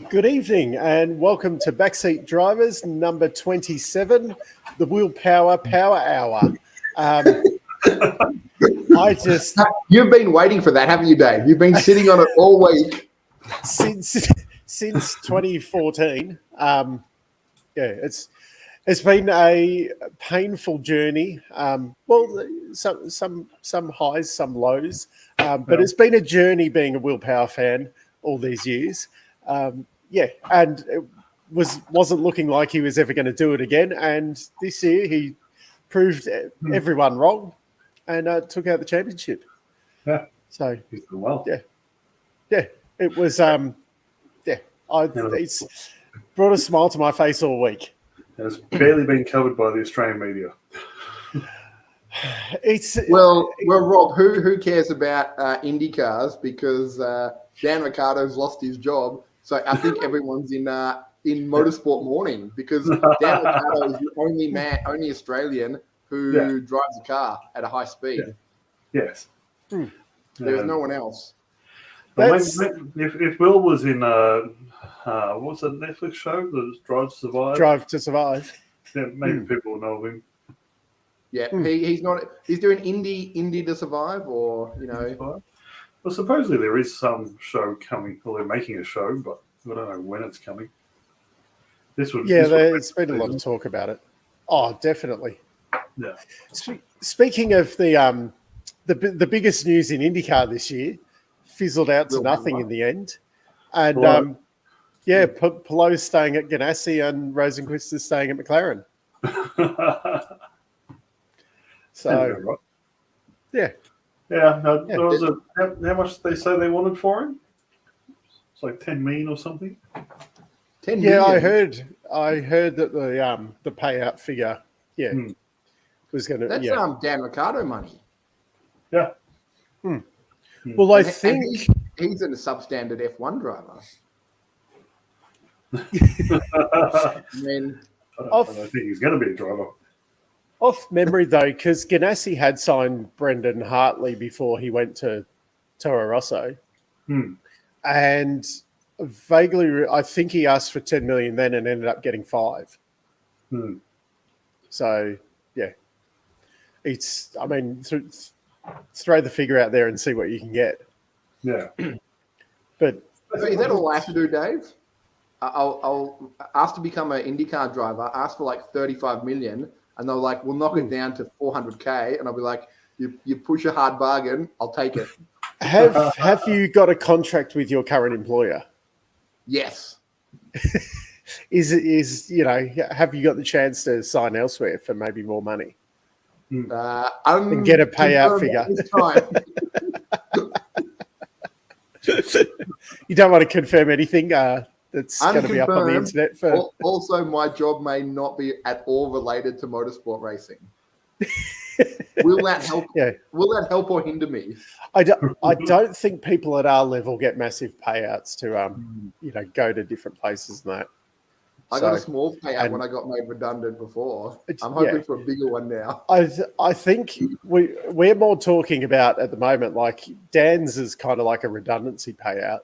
Good evening and welcome to Backseat Drivers number 27, the Wheel Power Power Hour. You've been waiting for that, haven't you, Dave? You've been sitting on it all week. Since 2014. It's been a painful journey. Some highs, some lows, but it's been a journey being a Wheel Power fan all these years. And it wasn't looking like he was ever going to do it again. And this year he proved everyone wrong and took out the championship. Yeah. So he's done well. Yeah. It was it's brought a smile to my face all week. And it's barely been covered by the Australian media. Well, Rob, who cares about IndyCars because Dan Ricciardo's lost his job. So I think everyone's in motorsport mourning because Dan Ricciardo is the only Australian who drives a car at a high speed. Yeah. Yes. There's no one else. If Will was in what's that Netflix show? The Drive to Survive. Drive to Survive. Yeah, maybe people will know of him. Yeah, he's not. He's doing Indy to Survive, or Well, supposedly there is some show coming. Well, they're making a show, but I don't know when it's coming. There's been a lot of talk about it. Oh, definitely. Yeah. Speaking of the biggest news in IndyCar this year, fizzled out to nothing in the end, and Pelot's staying at Ganassi and Rosenquist is staying at McLaren. So, yeah. How much did they say they wanted for him? It's like 10 million or something. 10 million. I heard that the payout figure, was going to. That's Dan Ricciardo money. Yeah. Well, I think he's a substandard F1 driver. I don't think he's going to be a driver. Off memory, though, because Ganassi had signed Brendan Hartley before he went to Toro Rosso. And vaguely, I think he asked for 10 million then and ended up getting 5. So, throw the figure out there and see what you can get. Yeah. But is that all I have to do, Dave? I'll ask to become an IndyCar driver, ask for like 35 million, and they're like, we'll knock it down to 400K. And I'll be like, you push a hard bargain, I'll take it. Have you got a contract with your current employer? Yes. Have you got the chance to sign elsewhere for maybe more money? And get a payout figure. You don't want to confirm anything that's going to be up on the internet. Also, my job may not be at all related to motorsport racing. Will that help? Yeah. Will that help or hinder me? I don't think people at our level get massive payouts to go to different places and that. I got a small payout when I got made redundant before. I'm hoping for a bigger one now. I think we're more talking about at the moment, like Dan's is kind of like a redundancy payout,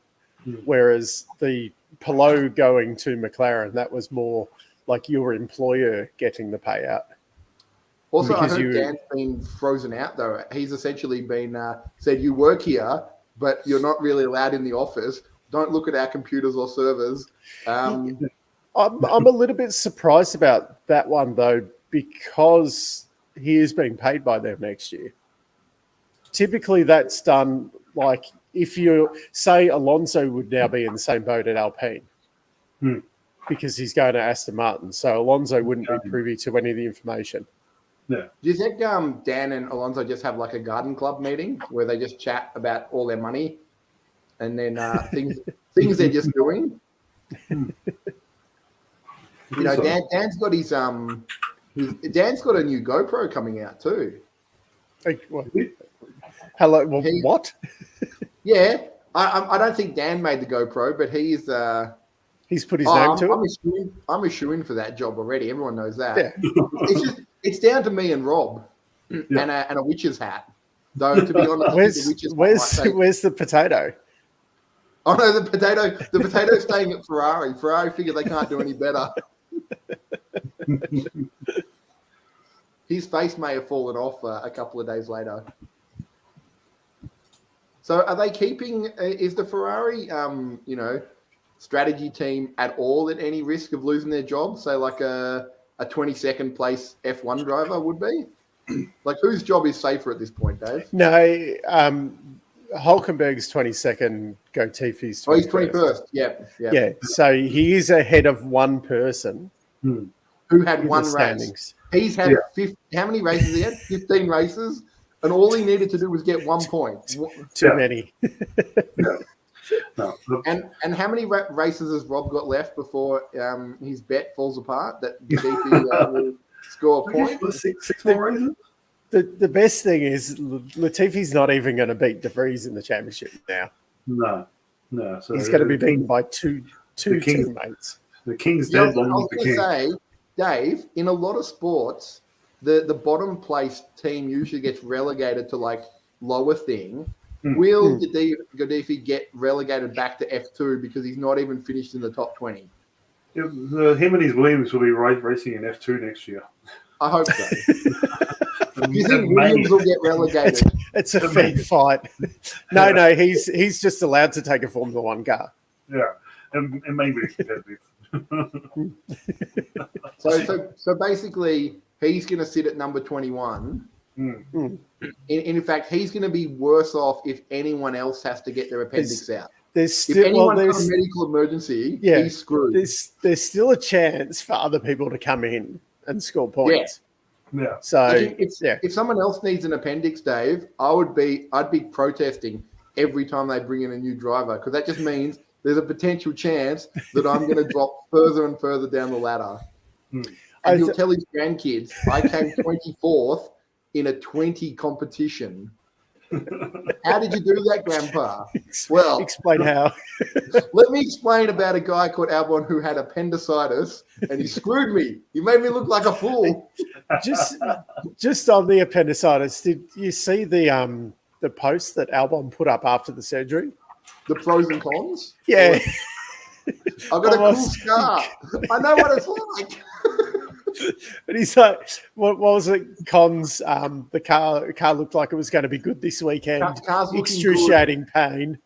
whereas the Pelot going to McLaren, that was more like your employer getting the payout. Also, I heard Dan's been frozen out, though. He's essentially been said, you work here, but you're not really allowed in the office. Don't look at our computers or servers. I'm a little bit surprised about that one, though, because he is being paid by them next year. Typically, that's done like if you say Alonso would now be in the same boat at Alpine because he's going to Aston Martin. So Alonso wouldn't be privy to any of the information. Yeah. Do you think Dan and Alonso just have like a garden club meeting where they just chat about all their money and then things they're just doing? Dan's got Dan's got a new GoPro coming out too. Hello, what? Yeah, I don't think Dan made the GoPro, but he's put his name to it. I'm a shoo-in for that job already. Everyone knows that. Yeah. It's down to me and Rob and a witch's hat. Though to be honest, where's the potato? Oh no, the potato's staying at Ferrari. Ferrari figured they can't do any better. His face may have fallen off a couple of days later. So are they keeping, is the Ferrari, strategy team at all at any risk of losing their job? Say like a 22nd place F1 driver would be? Like whose job is safer at this point, Dave? No, Hulkenberg's 22nd, Latifi's 21st. Oh, he's 21st. Yeah. So he is ahead of one person who had one race. Standings. He's had how many races he had? 15 races, and all he needed to do was get 1 point. Too many. No. And how many races has Rob got left before his bet falls apart that Latifi will score a point? Six more races? The best thing is Latifi's not even going to beat De Vries in the championship now. No. So he's going to be beaten by two teammates. The King's dead. I was going to say, Dave, in a lot of sports, the bottom place team usually gets relegated to like lower thing. Will Latifi get relegated back to F2 because he's not even finished in the top 20? Him and his Williams will be racing in F2 next year. I hope so. Do you think Williams will get relegated? It's a fair fight. No, he's just allowed to take a Formula One car. Yeah, and maybe competitive. So basically, he's going to sit at number 21. In fact, he's going to be worse off if anyone else has to get their appendix out. If anyone has a medical emergency, he's screwed. There's still a chance for other people to come in and score points. Yeah. So if someone else needs an appendix, Dave, I'd be protesting every time they bring in a new driver because that just means there's a potential chance that I'm going to drop further and further down the ladder. And he'll tell his grandkids, I came 24th in a 20 competition. How did you do that, Grandpa? Well, explain how. Let me explain about a guy called Albon who had appendicitis and he screwed me. He made me look like a fool. Just on the appendicitis, did you see the post that Albon put up after the surgery? The pros and cons? Yeah. I've got a cool scar. I know what it's like. And he's like, what was it? Cons, the car looked like it was going to be good this weekend. Excruciating pain.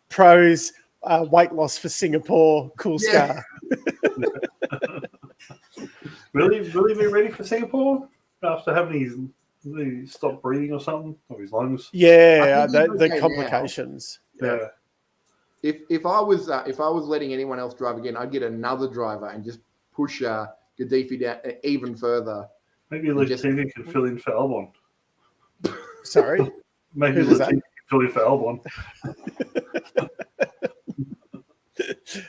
Pros, weight loss for Singapore. Cool scar. Will he be ready for Singapore after having he stopped breathing or something? Or his lungs? Yeah, the complications. Now. Yeah. If I was letting anyone else drive again, I'd get another driver and just push Latifi down even further. Maybe Latifi can fill in for Albon. Sorry? Maybe Latifi can fill in for Albon.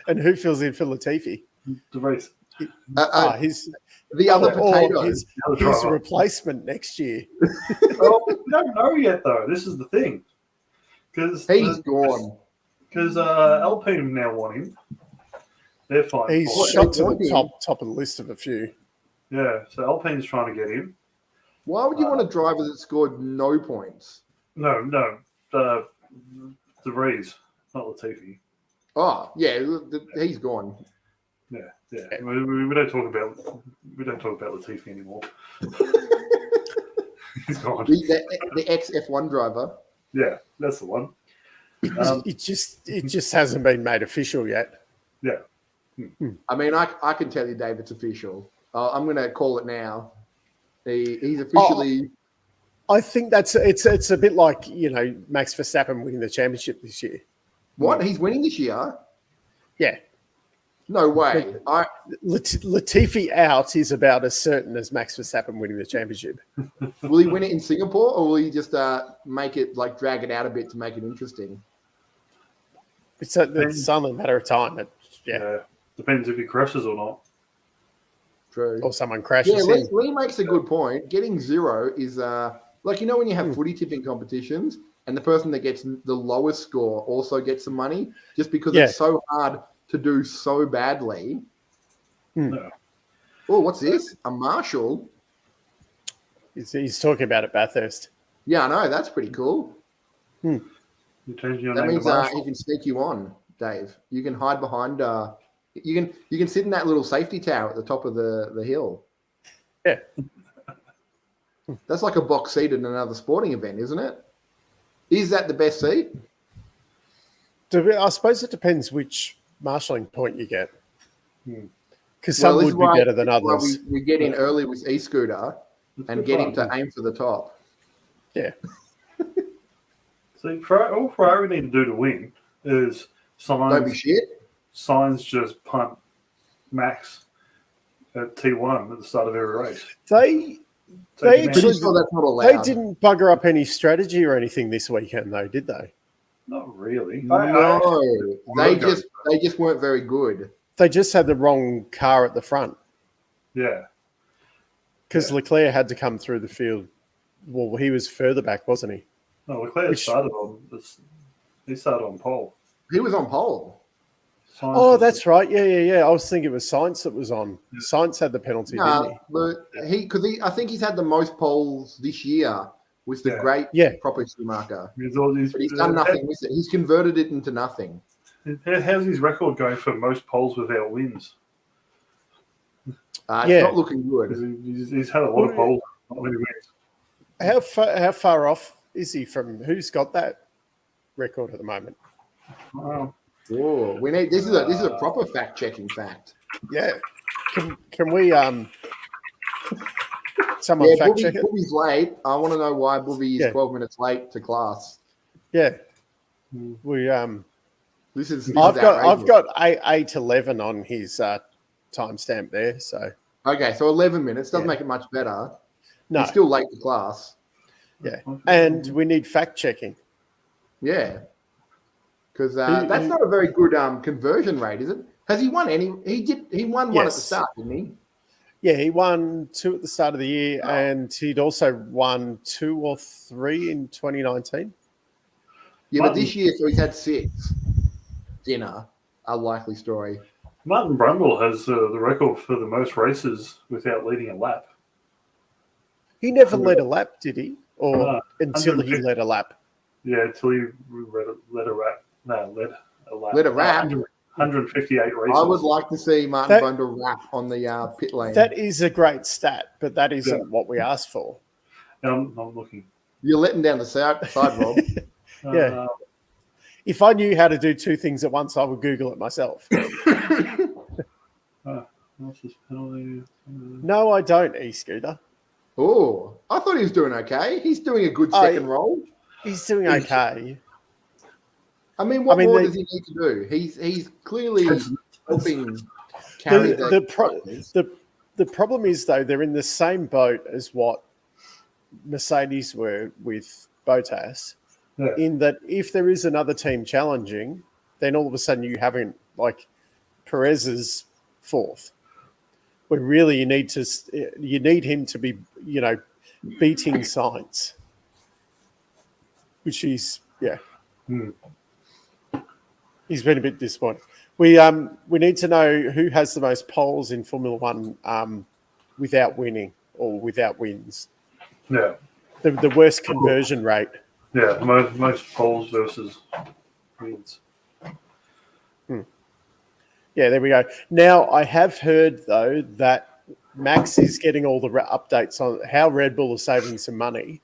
And who fills in for Latifi? De Vries. The other potato. His replacement next year. Well, we don't know yet, though. This is the thing. He's gone. Because Alpine now want him. They're fine. He's shot to the top of the list of a few. Yeah, so Alpine's trying to get him. Why would you want a driver that scored no points? No. De Vries, not Latifi. Oh, yeah, he's gone. Yeah. We don't talk about Latifi anymore. He's gone. The ex F1 driver. Yeah, that's the one. It just hasn't been made official yet. Yeah. I mean, I can tell you, Dave, it's official. I'm going to call it now. He's officially. I think it's a bit like Max Verstappen winning the championship this year. What? He's winning this year? Yeah. No way. Latifi out is about as certain as Max Verstappen winning the championship. Will he win it in Singapore, or will he just make it drag it out a bit to make it interesting? It's only a matter of time. Depends if he crashes or not. True. Or someone crashes. Yeah, Lee makes a good point. Getting zero is when you have footy tipping competitions and the person that gets the lowest score also gets some money just because it's so hard to do so badly. Oh, what's this? A marshal? He's talking about it, Bathurst. Yeah, I know. That's pretty cool. You're changing your That name means to Marshall. he can sneak you on, Dave. You can hide behind. You can sit in that little safety tower at the top of the hill. Yeah. That's like a box seat at another sporting event, isn't it? Is that the best seat? I suppose it depends which marshalling point you get. Because some this would be better than why others. we get in early with e-scooter and get him to aim for the top. Yeah. See, all Ferrari need to do to win is Don't be shit. Sainz just punt Max at T1 at the start of every race. They Pretty actually sure that's not allowed. they didn't bugger up any strategy or anything this weekend, though, did they? Not really. No, they just weren't very good. They just had the wrong car at the front. Yeah. Because Leclerc had to come through the field. Well, he was further back, wasn't he? No, Leclerc started on pole. He was on pole. Oh, that's right. Yeah. I was thinking it was Sainz that was on. Yeah. Sainz had the penalty, didn't he? Because I think he's had the most poles this year with the great proper Schumacher. But he's done nothing with it. He's converted it into nothing. How's his record going for most poles without wins? It's not looking good. He's had a lot of poles, not many wins. How far off is he from who's got that record at the moment? Oh, we need this is a proper fact checking fact. Yeah, can we someone fact check it? Booby's late. I want to know why Booby is 12 minutes late to class. Yeah, we This is I've got 8:11 on his timestamp there. So okay, so 11 minutes doesn't make it much better. No, he's still late to class. Yeah, and we need fact checking. Yeah. Because that's not a very good conversion rate, is it? Has he won any? He won one at the start, didn't he? Yeah, he won 2 at the start of the year, and he'd also won 2 or 3 in 2019. Yeah, but this year, so he's had 6. Dinner, a likely story. Martin Brundle has the record for the most races without leading a lap. He never led a lap, did he? Or until he led a lap? Yeah, until he led a lap. No, led a rap. 158 races. I would like to see Martin Brundle rap on the pit lane. That is a great stat, but that isn't what we asked for. I'm looking. You're letting down the side, Rob. Yeah. If I knew how to do 2 things at once, I would Google it myself. What's his penalty? No, I don't, E-Scooter. Oh, I thought he was doing okay. He's doing a good second roll. He's doing okay. I mean, what more does he need to do? He's clearly helping carry the problem is, though, they're in the same boat as what Mercedes were with Bottas, in that if there is another team challenging, then all of a sudden you haven't, like, Perez 4th. Where really you need him to be, beating Sainz, which he's he's been a bit disappointing. We need to know who has the most poles in Formula One without winning or without wins. Yeah, the worst conversion rate. Yeah, most poles versus wins. Yeah, there we go. Now, I have heard, though, that Max is getting all the updates on how Red Bull is saving some money,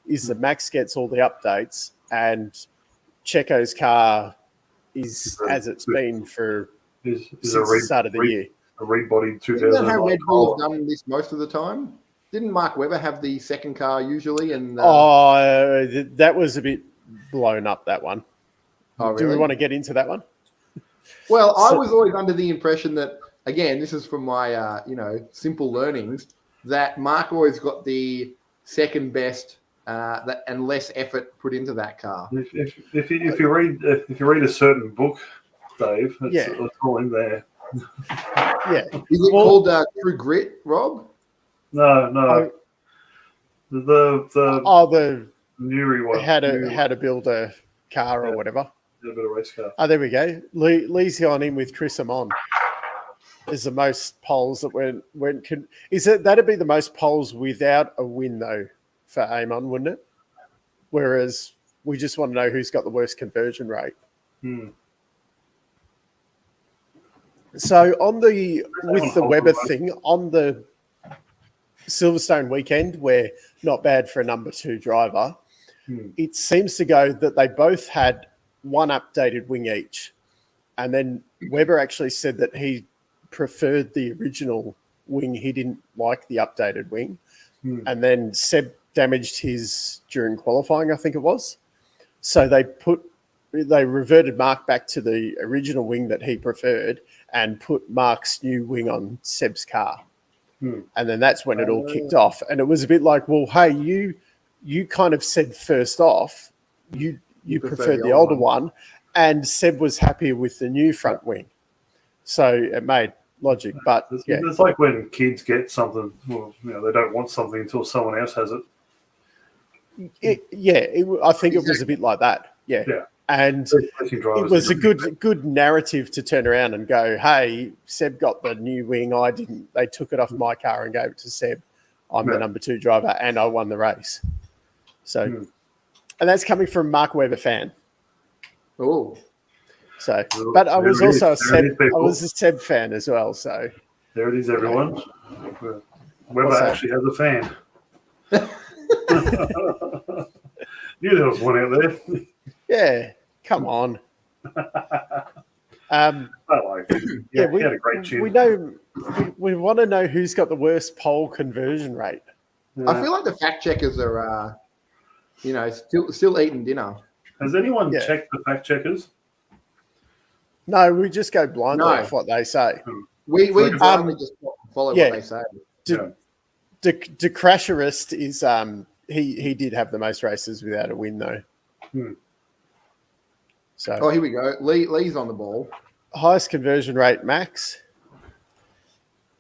is that Max gets all the updates and Checo's car is as it's been for since the start of the year. A rebodied 2000. Isn't that how Red Bull has done this most of the time? Didn't Mark Webber have the second car usually? And that was a bit blown up, that one. Oh, really? Do we want to get into that one? Well, I was always under the impression that, again, this is from my, simple learnings, that Mark always got the second best and less effort put into that car. If you read a certain book, Dave, it's all in there. Yeah. Is it called True Grit, Rob? No. The Newry one. How to build a car or whatever. A bit of race car. Oh, there we go. Lee's gone in with Chris Amon. Is the most poles that went. That'd be the most poles without a win though for Amon, wouldn't it? Whereas We just want to know who's got the worst conversion rate. So with the Webber thing, on the Silverstone weekend, where not bad for a number 2 driver, it seems to go that they both had one updated wing each. And then Webber actually said that he preferred the original wing. He didn't like the updated wing. And then Seb damaged his during qualifying, I think it was. So they reverted Mark back to the original wing that he preferred and put Mark's new wing on Seb's car. And then that's when it all kicked off. And it was a bit like, well, hey, you kind of said first off, you preferred the older one, and Seb was happier with the new front wing. So it made logic. But it's like when kids get something, well, they don't want something until someone else has it. I think it was a bit like that. Yeah. And it was a good narrative to turn around and go, hey, Seb got the new wing. I didn't. They took it off my car and gave it to Seb. I'm the number 2 driver and I won the race. So, and that's coming from Mark Webber fan. Oh. So, but I was also a Seb fan as well. So there it is, everyone. Webber actually has a fan. Knew there was one out there. Yeah, come on. I like it. Yeah, we had a great tune. We want to know who's got the worst pole conversion rate. Yeah. I feel like the fact checkers are, still eating dinner. Has anyone checked the fact checkers? No, we just go blindly off what they say. We blindly just follow what they say. The Crasherist is he did have the most races without a win though. So here we go. Lee's on the ball. Highest conversion rate, Max,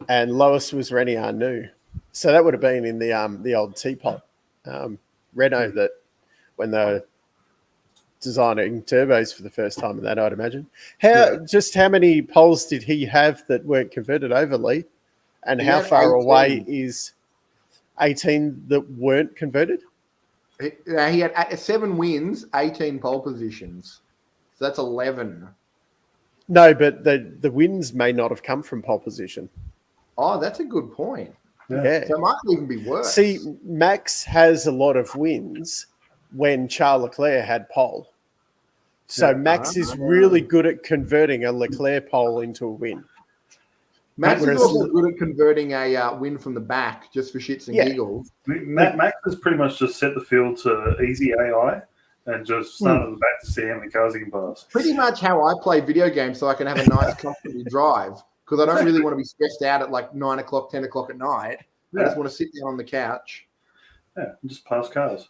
and lowest was Rennie Arnoux. So that would have been in the old teapot Renault that when they're designing turbos for the first time in that, I'd imagine. How many poles did he have that weren't converted over, Lee? And how far away is 18 that weren't converted? He had 7 wins, 18 pole positions. So that's 11. No, but the wins may not have come from pole position. Oh, that's a good point. Yeah. So it might even be worse. See, Max has a lot of wins when Charles Leclerc had pole. So Max is really good at converting a Leclerc pole into a win. Max is also good at converting a win from the back just for shits and giggles. Max has pretty much just set the field to easy AI and just started at the back to see how many cars he can pass. Pretty much how I play video games so I can have a nice, comfortable drive because I don't really want to be stressed out at like 9 o'clock, 10 o'clock at night. I just want to sit down on the couch. Yeah, and just pass cars.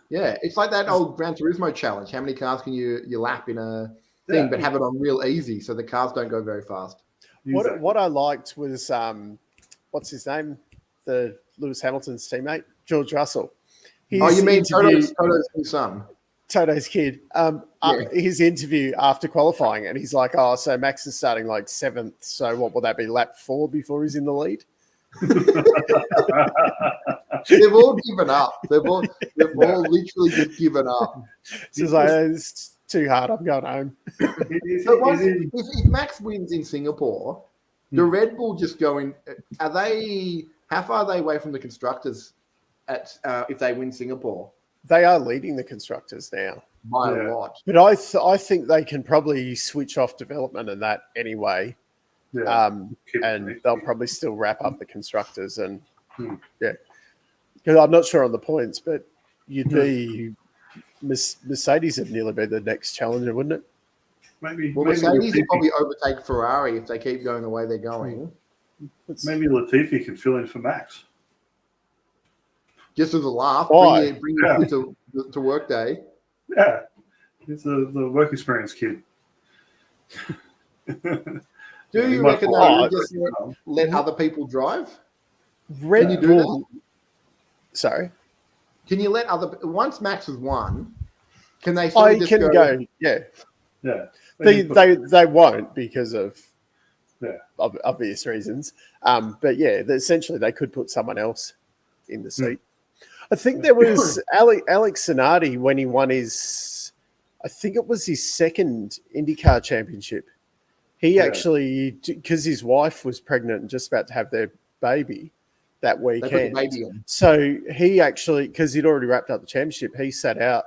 Yeah, it's like that old Gran Turismo challenge. How many cars can you lap in a thing, but have it on real easy so the cars don't go very fast? What I liked was, what's his name? The Lewis Hamilton's teammate, George Russell. You mean Toto's son? Toto's kid. His interview after qualifying, and he's like, so Max is starting like 7th. So what will that be, lap 4 before he's in the lead? They've all given up. They've all literally just given up. It's too hard. I'm going home. If Max wins in Singapore, the Red Bull just going. How far are they away from the constructors? If they win Singapore, they are leading the constructors now by a lot. But I think they can probably switch off development and that anyway. And they'll probably still wrap up the constructors and because I'm not sure on the points, but you'd be Mercedes would nearly be the next challenger, wouldn't it? Maybe Mercedes will probably overtake Ferrari if they keep going the way they're going. Maybe Latifi could fill in for Max. Just as a laugh, bring you to work day. Yeah, he's the work experience kid. Do you reckon that just let other people drive? Can you do that? Sorry? Can you let once Max has won, can they go? Yeah. They won't because of obvious reasons. But essentially they could put someone else in the seat. I think there was Alex Zanardi when he won his, I think it was his second IndyCar championship. He actually, because his wife was pregnant and just about to have their baby that weekend. They put the baby in. So he actually, because he'd already wrapped up the championship, he sat out.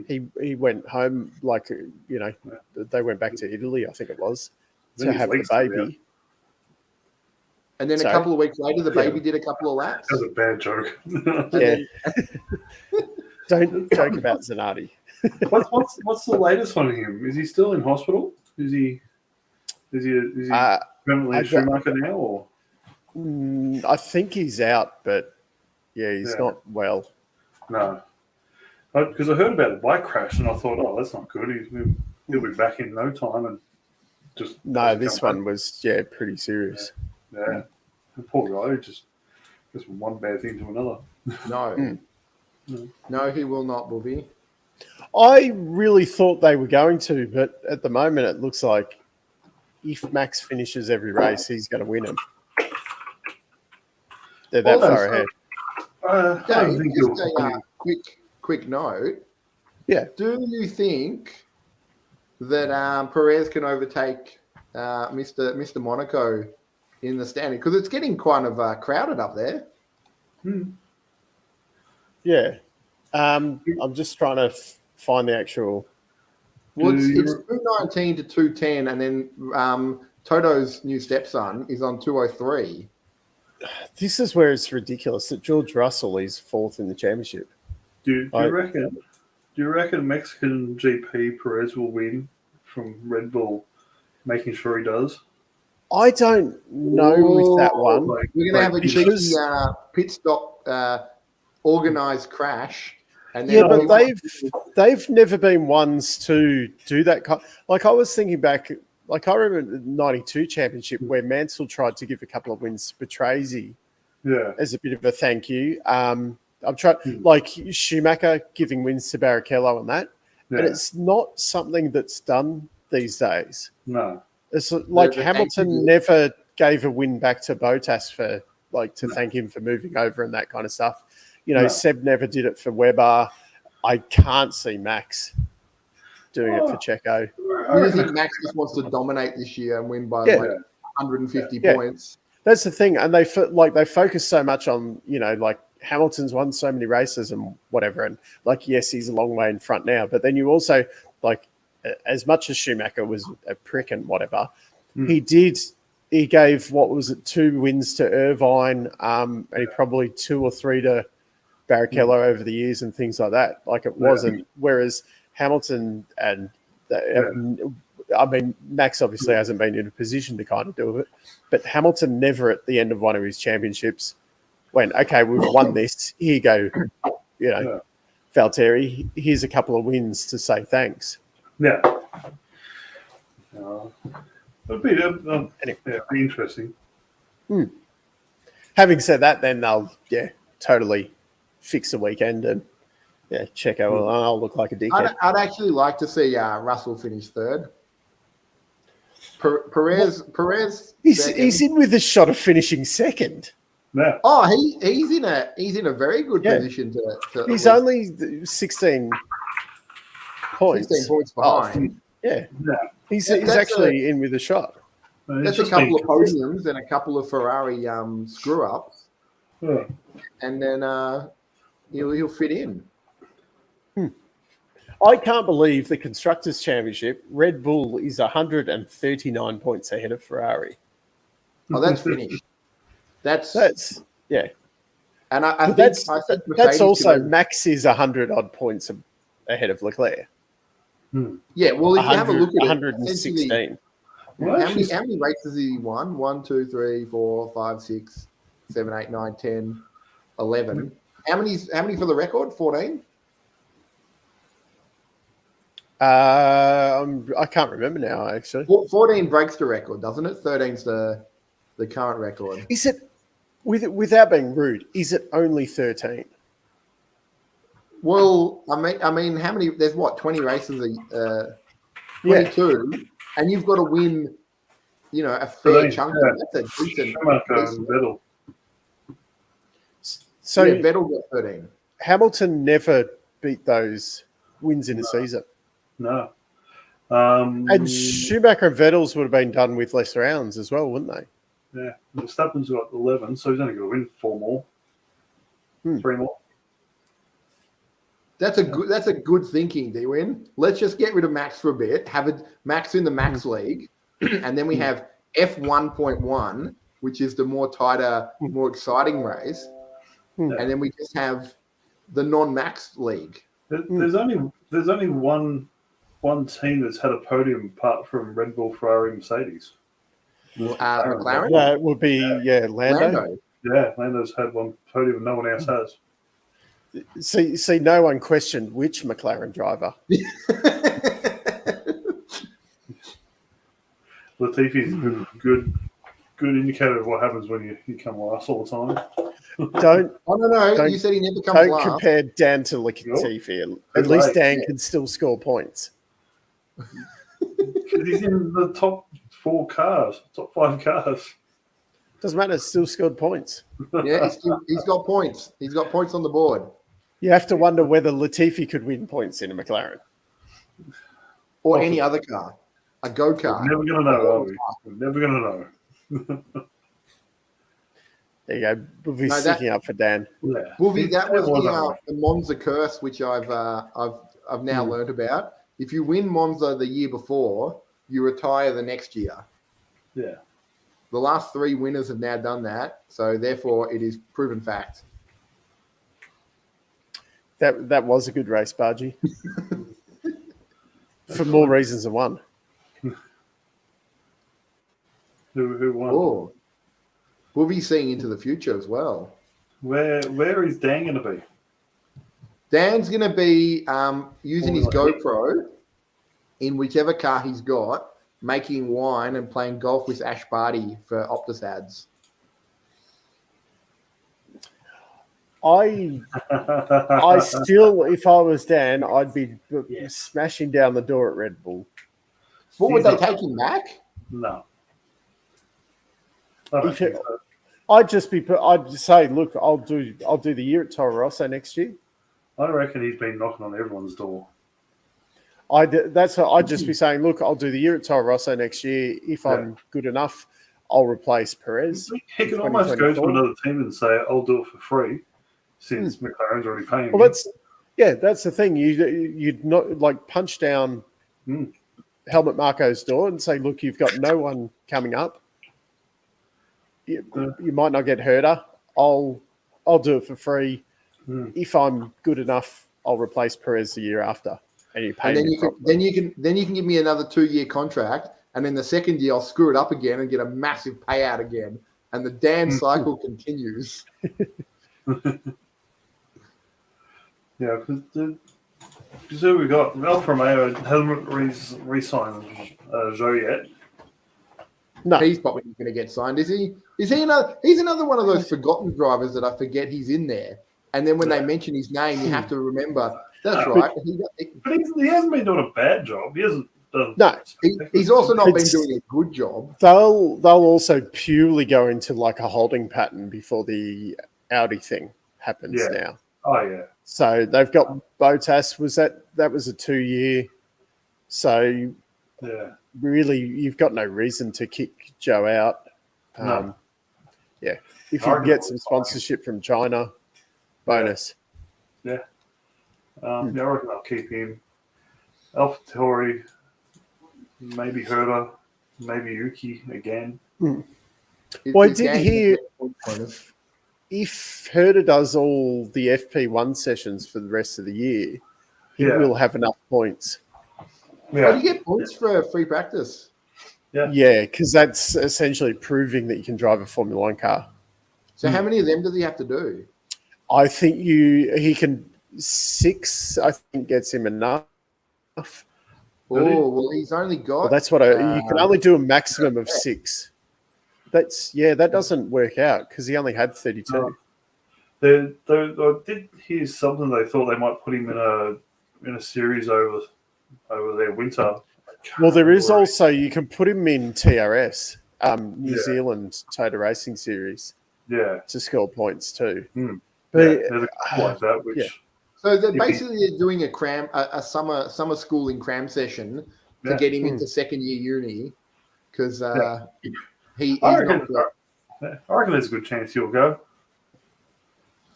He went home, like, you know, they went back to Italy, I think it was, to have the baby. And then a couple of weeks later, the baby did a couple of laps. That was a bad joke. Don't joke about Zanardi. What's the latest on him? Is he still in hospital? Is he permanently a Schumacher now? Or? I think he's out, but he's not well. No. Because I heard about the bike crash and I thought, oh, that's not good. He'll be back in no time and just. No, this one was pretty serious. Yeah. The poor guy just from one bad thing to another. No, he will not, Bobby. I really thought they were going to, but at the moment it looks like if Max finishes every race, he's going to win them. They're that far ahead. Just a quick note. Yeah. Do you think that Perez can overtake Mr. Monaco in the standing? Because it's getting kind of crowded up there. Yeah. I'm just trying to find the actual. Well, it's 219 to 210, and then Toto's new stepson is on 203. This is where it's ridiculous that George Russell is fourth in the championship. Do you reckon Mexican GP Perez will win from Red Bull, making sure he does? I don't know with that one. We're going to have a cheeky pit stop organised crash. And then but they've never been ones to do that. Like I was thinking back, like I remember the '92 championship where Mansell tried to give a couple of wins to Patrese, as a bit of a thank you. I'm trying, like Schumacher giving wins to Barrichello and that, and it's not something that's done these days. No, it's like Hamilton never gave a win back to Bottas for to thank him for moving over and that kind of stuff. You know, Seb never did it for Webber. I can't see Max doing it for Checo. I think Max just wants to dominate this year and win by 150 points. That's the thing, and they focus so much on like Hamilton's won so many races and whatever, and yes, he's a long way in front now, but then you also as much as Schumacher was a prick and whatever, he gave 2 wins to Irvine, and he probably 2 or 3 to Barrichello over the years and things like that. It wasn't. Whereas Hamilton and Max obviously hasn't been in a position to kind of do it, but Hamilton never at the end of one of his championships went, okay, we've won this. Here you go, Valtteri. Here's a couple of wins to say thanks. Yeah. It'd be interesting. Having said that, then they'll totally fix the weekend and Checo will look like a dickhead. I'd actually like to see Russell finish third. Perez. He's in with a shot of finishing second. Yeah. Oh, he's in a very good position to. He's only 16 points. 16 points behind. He's actually in with a shot. That's a couple of podiums and a couple of Ferrari screw ups, and then he'll fit in. I can't believe the Constructors' Championship, Red Bull is 139 points ahead of Ferrari. Oh, that's finished. That's And I think that's also Max is 100 odd points ahead of Leclerc. Yeah, well, if you have a look at 116. How many races has he won? 1, 2, 3, 4, 5, 6, 7, 8, 9, 10, 11. How many for the record? 14? I can't remember now, actually. 14 breaks the record, doesn't it? 13's the current record. Is it, without being rude, is it only 13? Well, I mean, how many? There's 20 races? 22, and you've got to win. A fair chunk. That's a decent. So Vettel got 13. Hamilton never beat those wins in a season. No. And Schumacher and Vettel's would have been done with less rounds as well, wouldn't they? Yeah. Verstappen's got 11, so he's only going to win 4 more. 3 more. That's a good thinking, D-Win. Let's just get rid of Max for a bit, have Max in the Max League, and then we have F1.1, which is the more tighter, more exciting race, and then we just have the non-Max League. There's only one team that's had a podium apart from Red Bull, Ferrari, Mercedes. McLaren? That would be, Lando. Yeah, Lando's had one podium no one else has. See, no one questioned which McLaren driver. Latifi's a good indicator of what happens when you come last all the time. You said he never comes don't last. compare Dan to Latifi. At least Dan can still score points. Because he's in the top 5 cars. Doesn't matter, still scored points. Yeah, he's got points. He's got points on the board. You have to wonder whether Latifi could win points in a McLaren. Or any other car. A go-kart. We're never going to know, are we? We're never going to know. There you go. Wolfie's sticking up for Dan. Yeah. Wolfie, that was the Monza curse, which I've now learned about. If you win Monza the year before, you retire the next year. Yeah. The last 3 winners have now done that, so therefore it is proven fact. That was a good race, Bargy. For more reasons than one. Who won? Oh. We'll be seeing into the future as well. Where is Dan going to be? Dan's going to be using his GoPro in whichever car he's got, making wine and playing golf with Ash Barty for Optus ads. I still, if I was Dan, I'd be smashing down the door at Red Bull. What would they take him back? No. I'd just say, look, I'll do the year at Toro Rosso next year. I reckon he's been knocking on everyone's door. I'd just be saying, look, I'll do the year at Toro Rosso next year. If I'm good enough, I'll replace Perez. He can almost go to another team and say, I'll do it for free, since McLaren's already paying me. Well, that's the thing. You'd not like punch down Helmut Marko's door and say, look, you've got no one coming up. You might not get Herder. I'll do it for free. If I'm good enough, I'll replace Perez the year after. And you pay me then you can give me another 2-year contract, and in the second year I'll screw it up again and get a massive payout again, and the Dan cycle continues. Yeah, because who we got? Alfa Romeo hasn't re-signed Zhou yet. No, he's probably not going to get signed, is he? Is he another? He's another one of those forgotten drivers that I forget he's in there, and then when they mention his name, you have to remember. That's right. But he hasn't been doing a bad job. He hasn't done. No, he's also not been doing a good job. They'll also purely go into like a holding pattern before the Audi thing happens now. Oh yeah. So they've got Bottas. That was a 2-year. So really, you've got no reason to kick Joe out. No. Yeah, if you can get some sponsorship from China, bonus. Yeah. I reckon I'll keep him. AlphaTauri, maybe Herder, maybe Yuki again. Well, I did hear if Herder does all the FP1 sessions for the rest of the year, he will have enough points. Yeah. Do you get points for free practice? Yeah, because that's essentially proving that you can drive a Formula 1 car. So how many of them does he have to do? I think he can 6. I think gets him enough. Oh well, he's only got. Well, that's what you can only do a maximum of 6. That doesn't work out because he only had 32. I did hear something. They thought they might put him in a series over their winter. Well, there is also you can put him in TRS, New Zealand Toyota Racing Series. Yeah, to score points too. But there's a couple like that, which. Yeah. So they're basically doing a summer schooling cram session to get him into second year uni because he's not great. I reckon there's a good chance he'll go.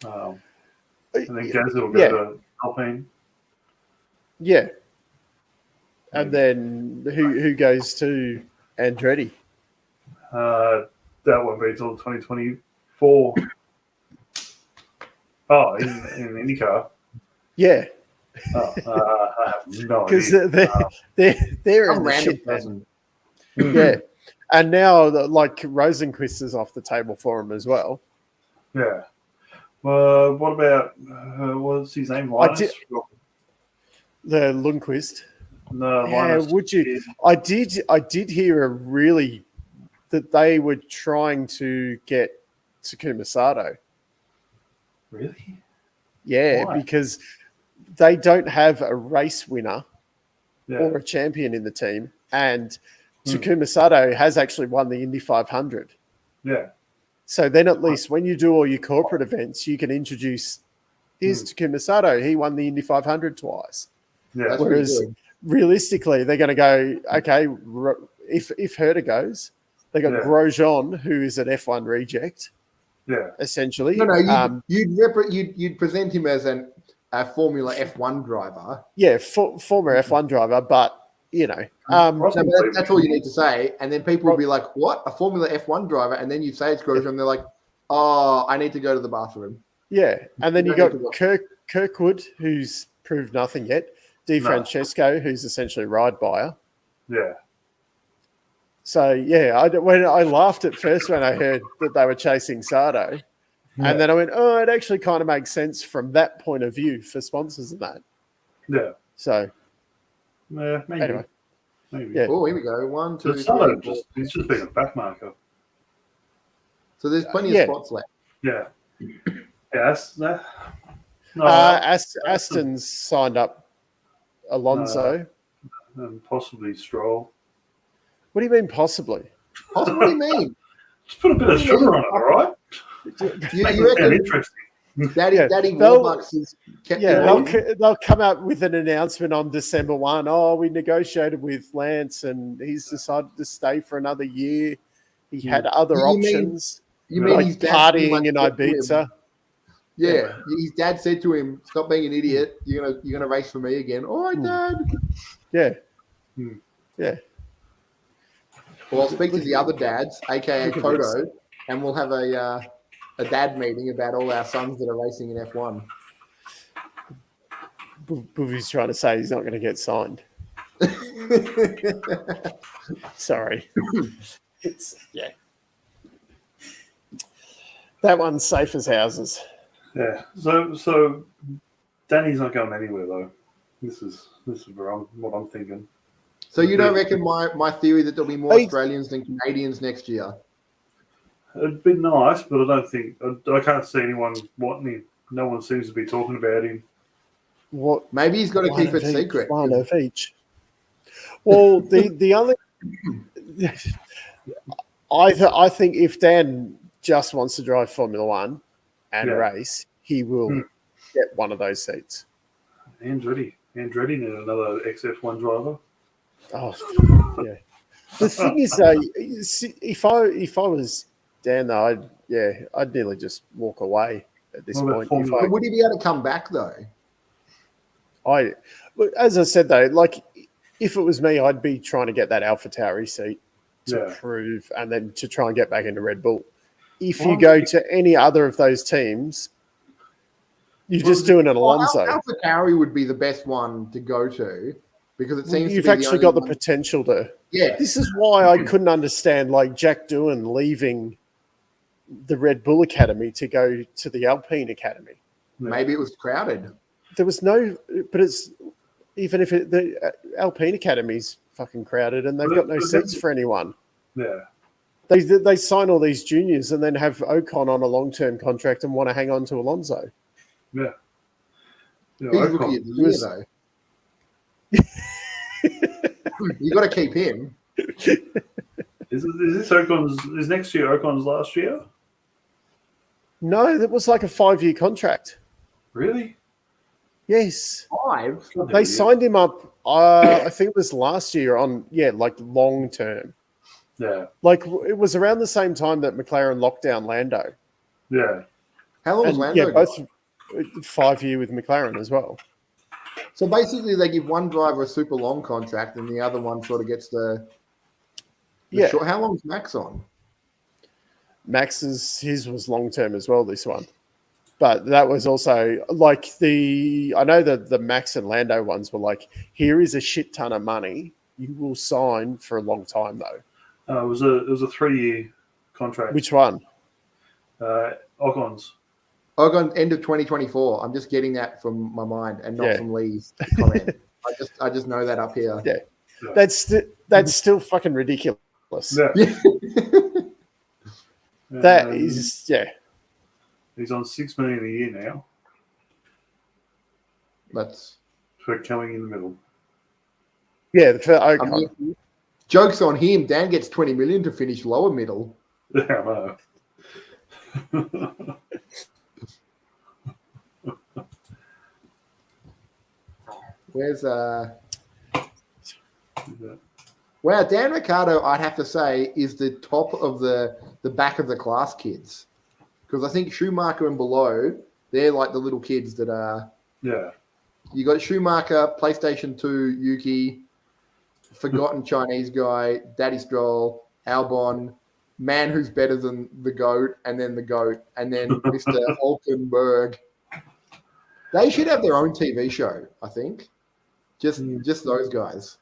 And then Gaz will go to Alpine. Yeah. And then who goes to Andretti? That won't be until 2024. Oh, in IndyCar. Yeah. I have no idea. Because they're in the shit then. Yeah. And now, like, Rosenquist is off the table for him as well. Yeah. What about, what's his name? Linus? The Lundqvist. No, yeah, would you? I did hear that they were trying to get Takuma Sato. Really? Yeah, Why? because they don't have a race winner or a champion in the team, and Takuma Sato has actually won the Indy 500. Yeah. So then at least when you do all your corporate events, you can introduce, here's Takuma Sato. He won the Indy 500 twice. Yeah. Whereas realistically, they're going to go, okay, if Herta goes, they got Grosjean, who is an F1 reject. Yeah. Essentially. No, you'd present him as a Formula F1 driver. Yeah, former F1 driver, but that's all you need to say, and then people will be like, "What? A Formula F1 driver?" And then you say it's Grosjean, and they're like, "Oh, I need to go to the bathroom." Yeah, and then you got Kirkwood, who's proved nothing yet. Francesco, who's essentially ride buyer. Yeah. So when I laughed at first when I heard that they were chasing Sato, and then I went, "Oh, it actually kind of makes sense from that point of view for sponsors and that." Yeah. So. Maybe. Anyway. Maybe. Yeah. Oh, here we go. 1, 2, 3. He's just being a backmarker. So there's plenty of spots left. Yeah. Yes. Aston's signed up Alonso. And possibly Stroll. What do you mean possibly? What do you mean? Just put a bit of sugar on it, all right? You reckon interesting. Daddy Warbucks is kept they'll come out with an announcement on December 1. Oh, we negotiated with Lance and he's decided to stay for another year. He had other options. You mean like his dad partying in Ibiza? Yeah, his dad said to him, "Stop being an idiot. You're gonna race for me again." All right, Dad. Yeah. Yeah. Well, I'll speak to the other dads, aka Toto, and we'll have a dad meeting about all our sons that are racing in F1. Boovy's trying to say he's not going to get signed. Sorry. That one's safe as houses. Yeah. So Danny's not going anywhere though. This is what I'm thinking. So you don't reckon my theory that there'll be more Australians than Canadians next year? It'd be nice, but I don't think I can't see anyone wanting him. No one seems to be talking about him. What? Maybe he's got to keep it secret. One of each. Well, the only I think if Dan just wants to drive Formula One and race, he will get one of those seats. Andretti needed another XF1 driver. Oh, yeah. The thing is, though, if I was Dan, though, I'd nearly just walk away at this point. Would he be able to come back though? As I said though, like if it was me, I'd be trying to get that AlphaTauri seat to prove, and then to try and get back into Red Bull. If you go to any other of those teams, you're just doing an Alonso. AlphaTauri would be the best one to go to. Because it seems you've actually got the potential to. Yeah. This is why I couldn't understand like Jack Doohan leaving the Red Bull Academy to go to the Alpine Academy. Maybe it was crowded. There was but it's even if the Alpine Academy's fucking crowded and they've got no seats for anyone. Yeah. They sign all these juniors and then have Ocon on a long-term contract and want to hang on to Alonso. Yeah. He's rookie of the year, though. You got to keep him. Is this Ocon's? Is next year Ocon's last year? No, that was like a 5-year contract. Really? Yes. 5? They signed him up, I think it was last year on, like long term. Yeah. Like it was around the same time that McLaren locked down Lando. Yeah. How long was Lando? Yeah, both 5-year with McLaren as well. So basically, they give one driver a super long contract, and the other one sort of gets the short. How long is Max on? His was long term as well. This one, but that was also like I know that the Max and Lando ones were like, here is a shit ton of money. You will sign for a long time though. It was a 3-year contract. Which one? Ocon's. Ocon end of 2024. I'm just getting that from my mind and not from Lee's comment. I just know that up here. Yeah. That's still fucking ridiculous. Yeah. That is, He's on $6 million a year now. That's for coming in the middle. Yeah, joke's on him. Dan gets 20 million to finish lower middle. Yeah, I know. Where's Wow, Dan Ricciardo, I'd have to say, is the top of the back of the class kids. Because I think Schumacher and below, they're like the little kids that are... Yeah. You got Schumacher, PlayStation 2, Yuki, forgotten Chinese guy, Daddy Stroll, Albon, man who's better than the GOAT, and then the GOAT, and then Mr. Hulkenberg. They should have their own TV show, I think. Just those guys.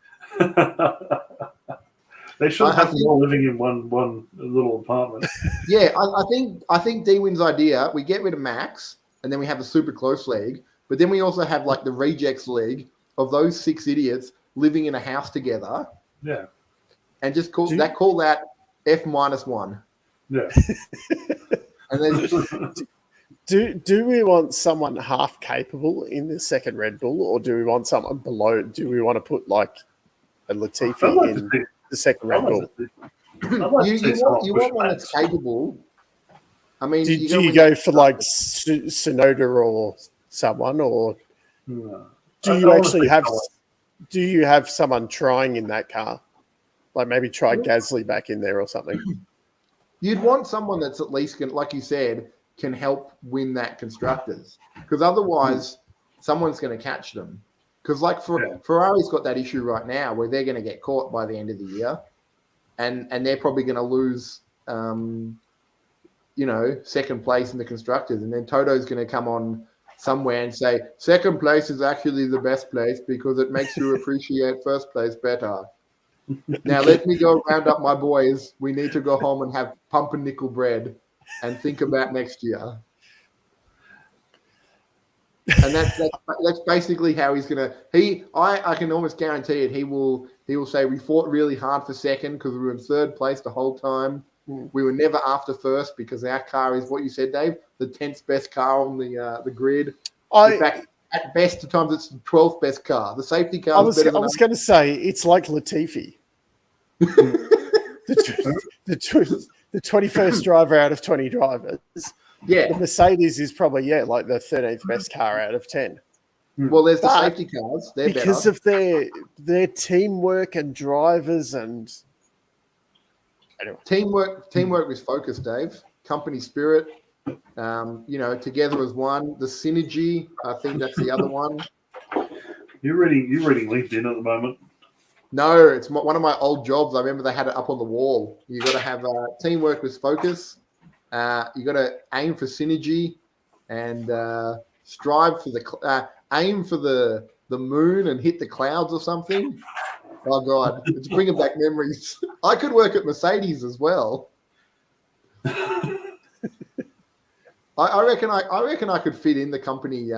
They should have them all living in one little apartment. Yeah, I think D-Win's idea, we get rid of Max, and then we have a super close league, but then we also have like the rejects league of those 6 idiots living in a house together. Yeah. And just call that F-1. Yeah. And then do we want someone half capable in the second Red Bull, or do we want someone below? Do we want to put like a Latifi in the second Red Bull? You want one that's capable. I mean, do you go for like Tsunoda or someone, or do you actually have? Do you have someone trying in that car? Like maybe try Gasly back in there or something. You'd want someone that's at least, like you said, can help win that constructors, because otherwise someone's going to catch them. Because like Ferrari's got that issue right now where they're going to get caught by the end of the year, and they're probably going to lose, second place in the constructors, and then Toto's going to come on somewhere and say second place is actually the best place because it makes you appreciate first place better. Now let me go round up my boys. We need to go home and have pumpernickel bread and think about next year. And that's basically how he's gonna. I can almost guarantee it. He will say we fought really hard for second because we were in third place the whole time. We were never after first because our car is what you said, Dave, the 10th best car on the grid. In fact, at best at times it's the 12th best car. The safety car. I was going to say it's like Latifi, the 21st driver out of 20 drivers. Yeah, the Mercedes is probably like the 13th best car out of 10. Well, there's the safety cars. They're because better. of their teamwork and drivers and anyway. Teamwork with focus, Dave. Company spirit. Together as one. The synergy. I think that's the other one. You're reading LinkedIn at the moment. No, it's one of my old jobs. I remember they had it up on the wall. You got to have teamwork with focus. You got to aim for synergy and strive for aim for the moon and hit the clouds or something. Oh God, it's bringing back memories. I could work at Mercedes as well. I reckon I could fit in the company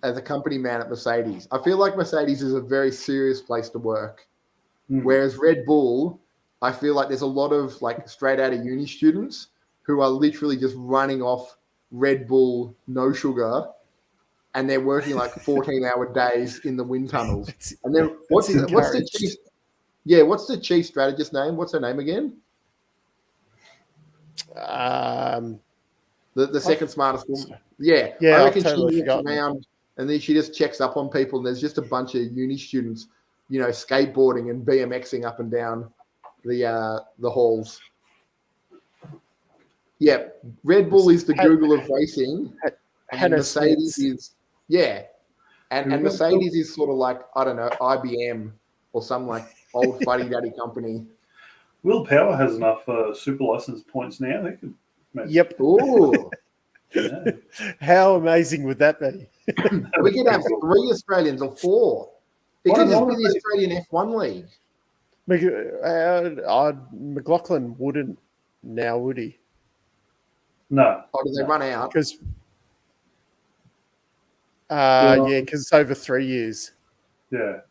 as a company man at Mercedes. I feel like Mercedes is a very serious place to work, whereas Red Bull, I feel like there's a lot of like straight out of uni students who are literally just running off Red Bull no sugar, and they're working like 14-hour days in the wind tunnels. And then what's the chief strategist name? What's her name again? The the second smartest woman. Yeah, Yeah, I I've reckon totally she walks forgotten. around and then she just checks up on people, and there's just a bunch of uni students, skateboarding and BMXing up and down the halls. Yeah, Red Bull is the Google of racing, and Hannah Mercedes Smith's. is and Mercedes is sort of like, I don't know, IBM or some like old fuddy-duddy company. Will Power has enough super license points now. They could maybe. Yep. Ooh. Yeah. How amazing would that be? We could have 3 Australians or 4. It could just be the Australian F1 League. McLaughlin wouldn't now, would he? No. Oh, did they run out? Because because it's over 3 years. Yeah.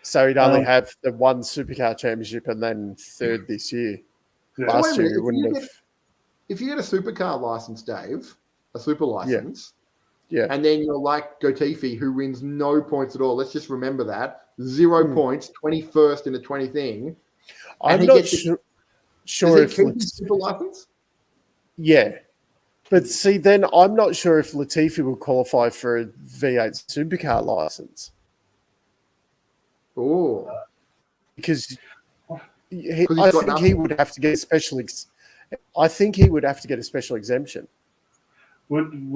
So he'd only have the one supercar championship and then third this year. Yeah. Last year he wouldn't have. If you get a supercar license, Dave, a super license, yeah, and then you're like Gotifi, who wins no points at all. Let's just remember that 0 points, 21st in the 20 thing. I'm not sure if keep his super license. Yeah, but see, then I'm not sure if Latifi will qualify for a V8 supercar license. Oh, because I think he would have to get a special. I think he would have to get a special exemption. Would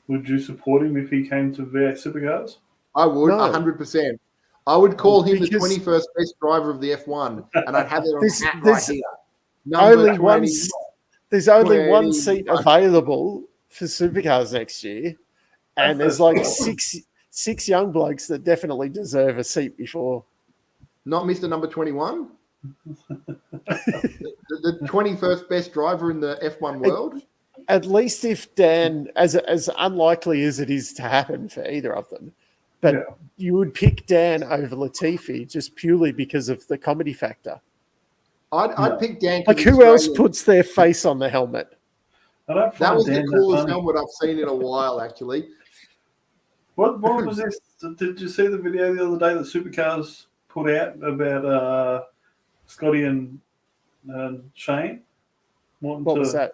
you support him if he came to V8 supercars? I would, 100%. I would call him the 21st best driver of the F1, and I'd have it on hat right here. There's only one seat available for supercars next year, and there's like six young blokes that definitely deserve a seat before. Not Mr. Number 21? the 21st best driver in the F1 world? At least if Dan, as unlikely as it is to happen for either of them, but you would pick Dan over Latifi just purely because of the comedy factor. I'd pick Dan. Like, who else puts their face on the helmet? That was the coolest helmet I've seen in a while, actually. What was this? Did you see the video the other day that Supercars put out about Scotty and Shane? What was that?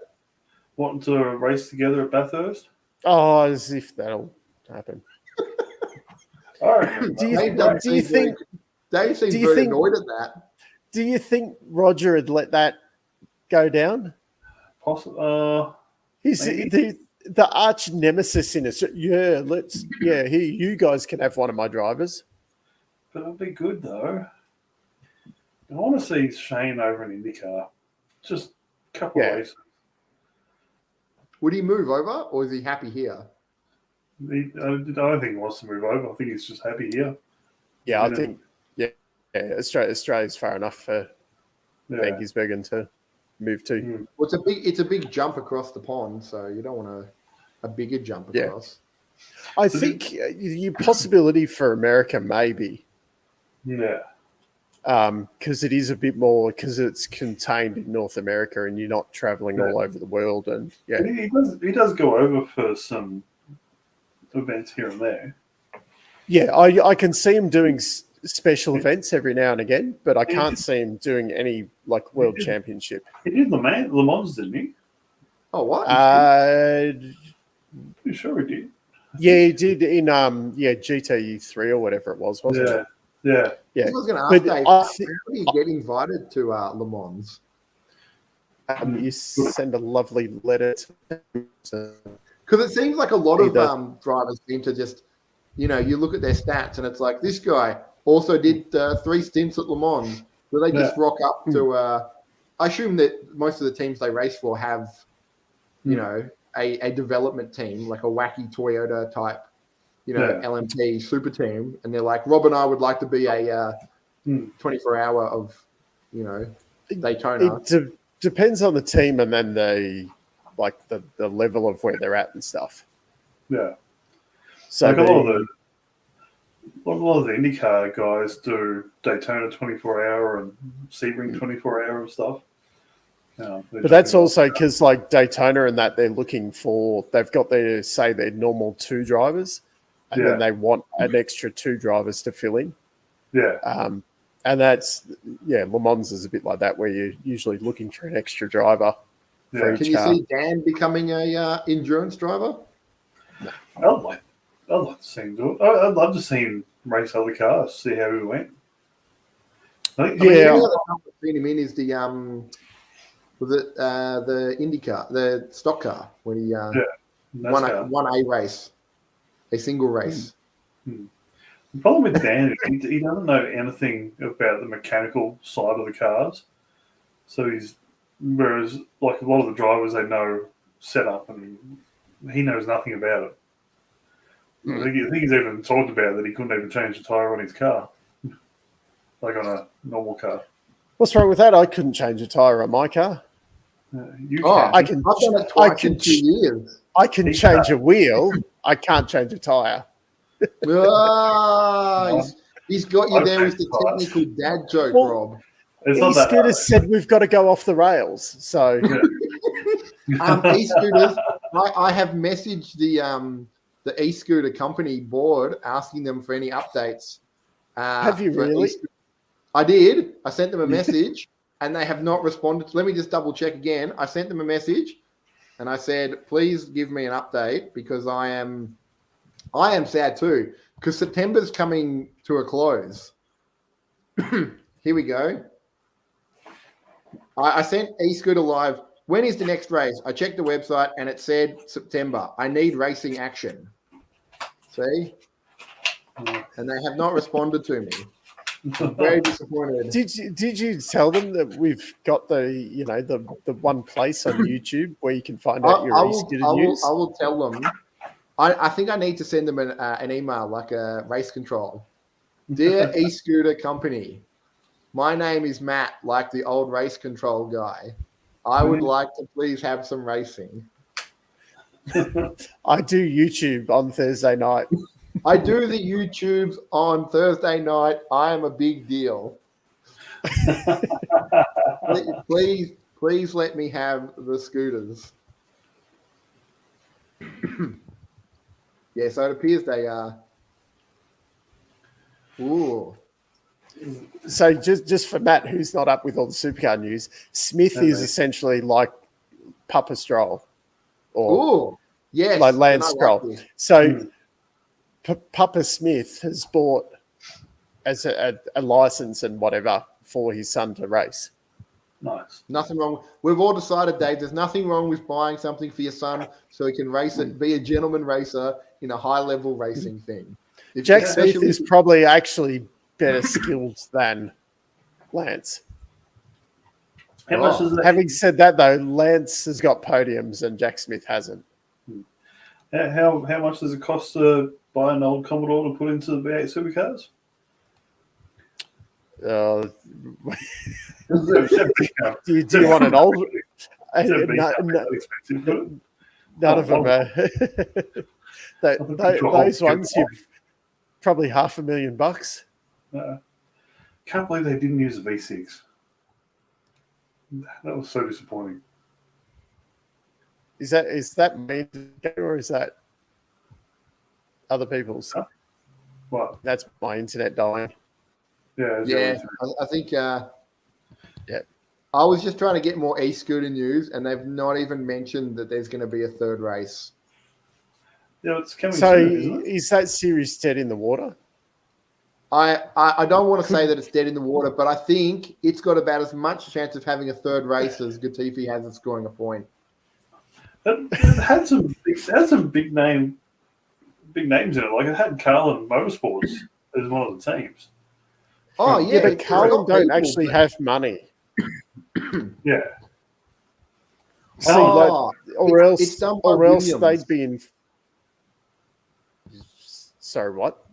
Wanting to race together at Bathurst? Oh, as if that'll happen. All right. Do you think Dave seems very annoyed at that? Do you think Roger had let that go down? Possibly. He's the arch nemesis in us. Yeah, here, you guys can have one of my drivers. But it'll be good, though. I want to see Shane over in IndyCar. Just a couple of races. Would he move over, or is he happy here? I don't think he wants to move over. I think he's just happy here. Yeah, I think Australia's far enough for Van Gisbergen to move to. Well, it's a big jump across the pond, so you don't want a bigger jump across. I think the possibility for America maybe. Yeah. Because it is a bit more, because it's contained in North America and you're not traveling all over the world. And he does go over for some events here and there. Yeah, I can see him doing special events every now and again, but I can't see him doing any like world championship. He did Le Mans, didn't he? Oh, what? Pretty sure he did. Yeah, he did in GT3 or whatever it was, wasn't it? Yeah. I was going to ask Dave, how do you get invited to Le Mans? You send a lovely letter. Because it seems like a lot of drivers seem to just, you look at their stats and it's like, this guy also did 3 stints at Le Mans. Do they just rock up to, I assume that most of the teams they race for have, a development team, like a wacky Toyota type, LMP super team. And they're like, Rob and I would like to be a 24-hour of, Daytona. It depends on the team and then the level of where they're at and stuff. Yeah. So like a lot of the IndyCar guys do Daytona 24-hour and Sebring 24-hour and stuff. But that's also because like Daytona and that they've got their normal 2 drivers and then they want an extra 2 drivers to fill in. Yeah. And that's, Le Mans is a bit like that where you're usually looking for an extra driver. Yeah. Can you see Dan becoming a endurance driver? I'd like to see him do it. I'd love to see him race other cars, see how he went. The other time I've seen him in is the was it the IndyCar, the stock car when he won a race, a single race. The problem with Dan is he doesn't know anything about the mechanical side of the cars. So whereas like a lot of the drivers, they know setup, and he knows nothing about it. I think he's even talked about that he couldn't even change the tyre on his car, like on a normal car. What's wrong with that? I couldn't change a tyre on my car. You can. I've done it twice in 2 years. I can change a wheel. I can't change a tyre. He's got you there with the technical dad joke, Rob. E-scooters said we've got to go off the rails. So, e-scooters, I have messaged the e-scooter company board asking them for any updates. Have you really? I did. I sent them a message, and they have not responded. Let me just double check again. I sent them a message, and I said, please give me an update because I am sad too because September's coming to a close. Here we go. I sent eScooter Live. When is the next race? I checked the website and it said September. I need racing action. See? And they have not responded to me. I'm very disappointed. Did you tell them that we've got the one place on YouTube where you can find out your e-scooter news? I will tell them. I think I need to send them an email, like a race control. Dear e-scooter company, my name is Matt, like the old race control guy. I would like to please have some racing. I do YouTube on Thursday night. I do the YouTubes on Thursday night. I am a big deal. Please let me have the scooters. Yeah, so it appears they are. Ooh. So just for Matt, who's not up with all the supercar news, Smith is essentially like Papa Stroll, or like Lance Stroll. So Papa Smith has bought as a license and whatever for his son to race. Nice. Nothing wrong. We've all decided, Dave, there's nothing wrong with buying something for your son so he can race it, be a gentleman racer in a high-level racing thing. Jack Smith is probably actually better skilled than Lance. Having said that, though, Lance has got podiums and Jack Smith hasn't. How much does it cost to buy an old Commodore to put into the V8 supercars? Do you want an old? None of them are. Those ones, you've probably $500,000. Can't believe they didn't use a V6. That was so disappointing. Is that me or is that other people's? What? That's my internet dying. Yeah. I think. I was just trying to get more e-scooter news, and they've not even mentioned that there's going to be a third race. Yeah, it's coming. So soon, isn't it? Is that series dead in the water? I don't want to say that it's dead in the water, but I think it's got about as much chance of having a third race as Gatifi has of scoring a point. It had some big names in it. Like it had Carlin Motorsports as one of the teams. Oh yeah, but Carlin don't actually have money. Yeah. See, or else they'd be in. Sorry, what?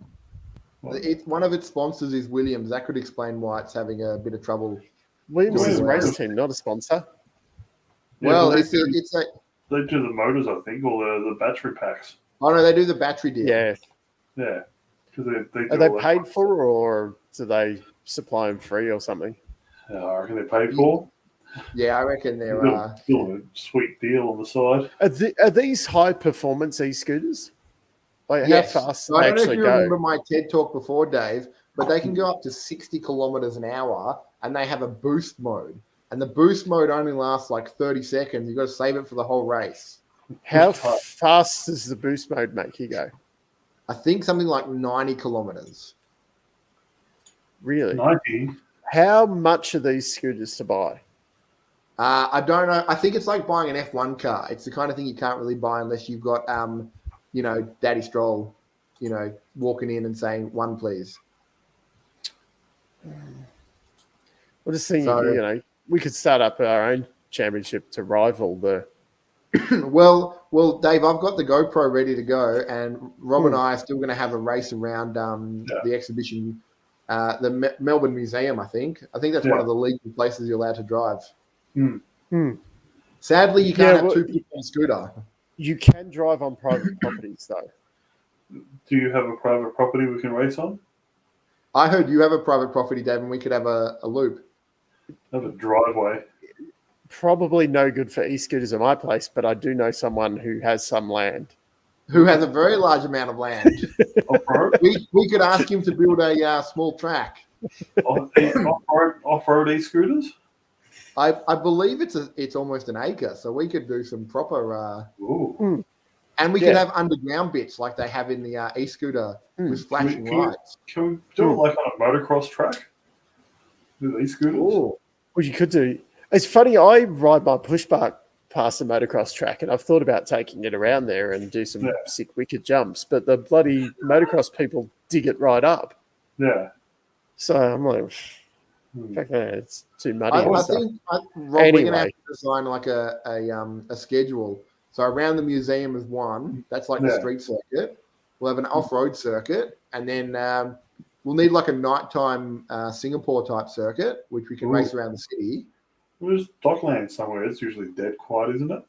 One of its sponsors is Williams. That could explain why it's having a bit of trouble. Williams is a race team, not a sponsor. Well, they do the motors, I think, or the battery packs. Oh no, they do the battery deal. Yeah. Because are they paid for, or do they supply them free or something? I reckon they're paid for. Yeah, I reckon they're still a sweet deal on the side. Are these high performance e-scooters? Like yes. How fast So they I don't know actually if you go? remember my TED talk before, Dave, but they can go up to 60 kilometers an hour, and they have a boost mode. and the boost mode only lasts like 30 seconds. You've got to save it for the whole race. How fast does the boost mode make you go? I think something like 90 kilometers. Really? 90. How much are these scooters to buy? I don't know. I think it's like buying an F1 car. It's the kind of thing you can't really buy unless you've got, Daddy Stroll, walking in and saying, "One, please." We're just thinking, So- we could start up our own championship to rival the. Well, Dave, I've got the GoPro ready to go, and Rob and I are still going to have a race around the exhibition, the Melbourne Museum. I think that's one of the legal places you're allowed to drive. Sadly, you can't have two people on a scooter. You can drive on private properties, though. Do you have a private property we can race on? I heard you have a private property, Dave, and we could have a loop. Have a driveway. Probably no good for e-scooters at my place, but I do know someone who has some land. Who has a very large amount of land. Off-road? We could ask him to build a small track. Off-road e-scooters? I believe it's almost an acre, so we could do some proper. And we could have underground bits like they have in the e-scooter with flashing lights. Can we do it like on a motocross track with e-scooters? Well, you could do. It's funny. I ride my push bike past the motocross track, and I've thought about taking it around there and do some sick wicked jumps. But the bloody motocross people dig it right up. Yeah. So I'm like, it's too muddy. I think, Rob, we're going to have to design like a schedule. So around the museum is one. That's like the street circuit. We'll have an off-road circuit, and then we'll need like a nighttime Singapore type circuit, which we can race around the city. There's Docklands somewhere. It's usually dead quiet, isn't it?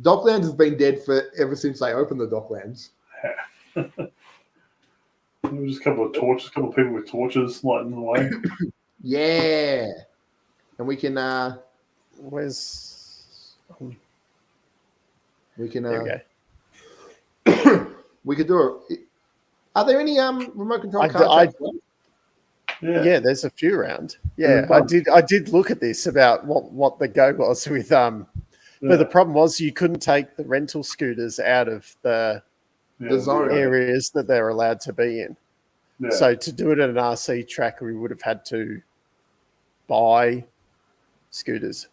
Docklands has been dead ever since they opened the Docklands. Just a couple of torches, a couple of people with torches lighting the way. Yeah. And we can we can we could do it. Are there any remote control cars? Yeah, there's a few around. Yeah, I did look at this about what the go was with but the problem was you couldn't take the rental scooters out of the zone areas that they're allowed to be in. Yeah. So to do it at an RC track, we would have had to buy scooters.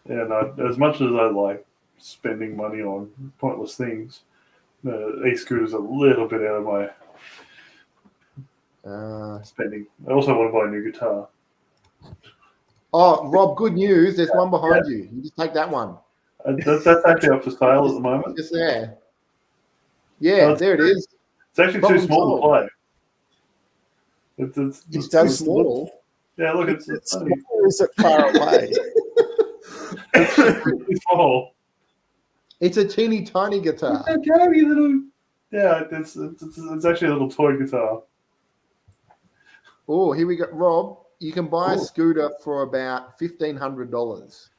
Yeah, no, as much as I like spending money on pointless things, e-scooters are a little bit out of my spending. I also want to buy a new guitar. Oh, Rob, good news. There's one behind you. You just take that one. That's actually up for sale at the moment. Just there. Yeah, there it is. It's actually too small to play. It's too small. Yeah, look, it's small. Is it far away? It's small. It's a teeny tiny guitar. It's a tiny little. Yeah, it's actually a little toy guitar. Oh, here we go, Rob. You can buy a scooter for about $1,500.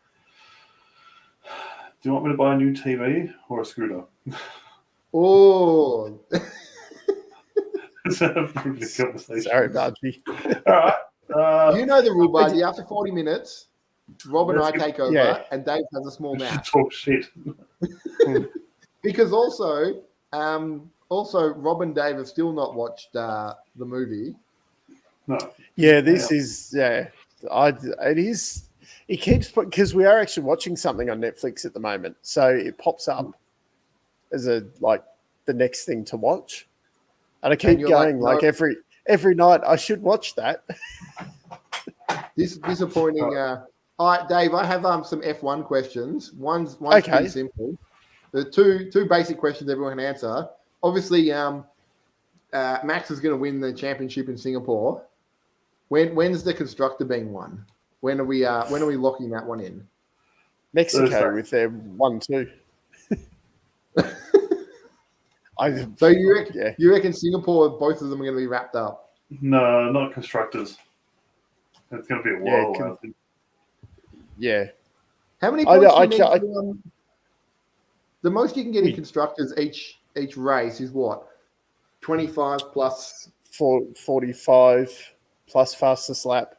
Do you want me to buy a new TV or a scooter? Oh. Sorry, Bargy. All right. You know the rule, Bargy. After 40 minutes, Rob and I take over, and Dave has a small nap. Talk shit. Because also, Rob and Dave have still not watched the movie. No. Yeah, this is it is. It keeps because we are actually watching something on Netflix at the moment, so it pops up as the next thing to watch, and I keep going like every night. I should watch that. This is disappointing. All right, Dave, I have some F1 questions. One's pretty simple. The two basic questions everyone can answer. Obviously, Max is going to win the championship in Singapore. When's the constructor being won? When are we locking that one in? Mexico with their 1-2. So you reckon Singapore, both of them are going to be wrapped up? No, not constructors. It's going to be a while. I think. Yeah. How many points the most you can get in constructors each race is what? 25 plus 45 plus fastest lap.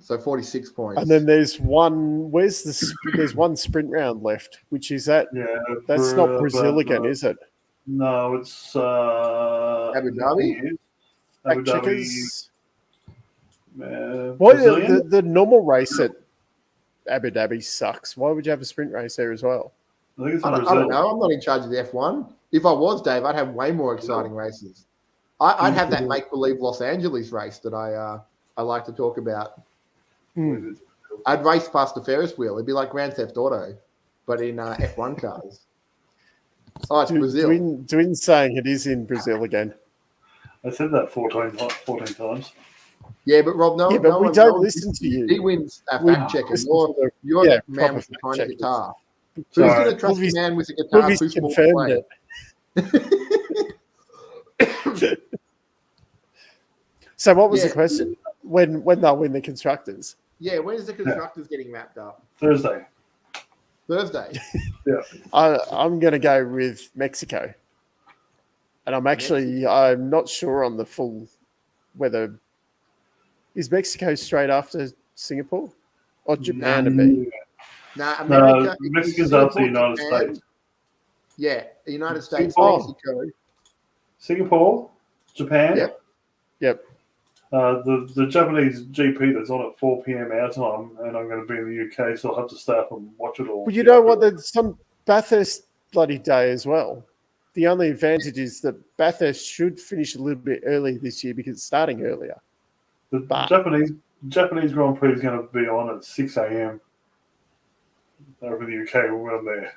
So 46 points. And then there's one. There's one sprint round left, which is that. Yeah, That's not Brazil again, is it? No, it's Abu Dhabi. Abu Dhabi. Checkers. What The normal race at Abu Dhabi sucks. Why would you have a sprint race there as well? I think it's I in don't Brazil. know. I'm not in charge of the F1. If I was, Dave, I'd have way more exciting races. I'd have that make-believe Los Angeles race that I like to talk about. I'd race past the Ferris wheel. It'd be like Grand Theft Auto, but in F1 cars. Oh, it's Brazil. Dwin saying it is in Brazil again. I said that 14 times. Yeah, but Rob, no, Yeah, but no we one, don't no listen to you. He wins fact checking. You're the man with the tiny checkers. guitar. Who's Sorry. going to trust the man with the guitar Boovies too small to confirmed play? it. So what was Yeah. the question? When they'll win the constructors? Yeah, when is the constructors getting wrapped up? Thursday. Thursday. Yeah. I'm going to go with Mexico. And I'm not sure on the full whether is Mexico straight after Singapore or Japan to be. America. Mexico's after the United States. Yeah, the United States, Singapore. Mexico. Singapore, Japan. Yep. The Japanese GP that's on at 4 p.m. our time, and I'm going to be in the UK, so I'll have to stay up and watch it all. Well, you know what? There's some Bathurst bloody day as well. The only advantage is that Bathurst should finish a little bit early this year because it's starting earlier. The Japanese Grand Prix is going to be on at 6 a.m. over the UK when I'm there.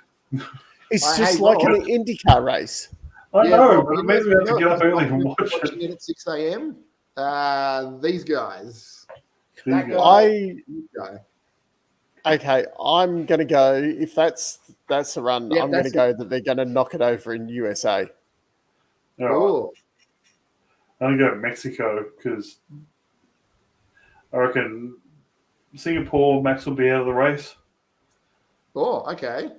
It's just like an IndyCar race. I know, but it means we have to get up early and watch watching it at 6 a.m. These guys. Okay, I'm going to go, if that's the run, Yeah, I'm going to go that they're going to knock it over in USA. All right. I'm going to go Mexico because I reckon Singapore, Max will be out of the race. Oh, okay.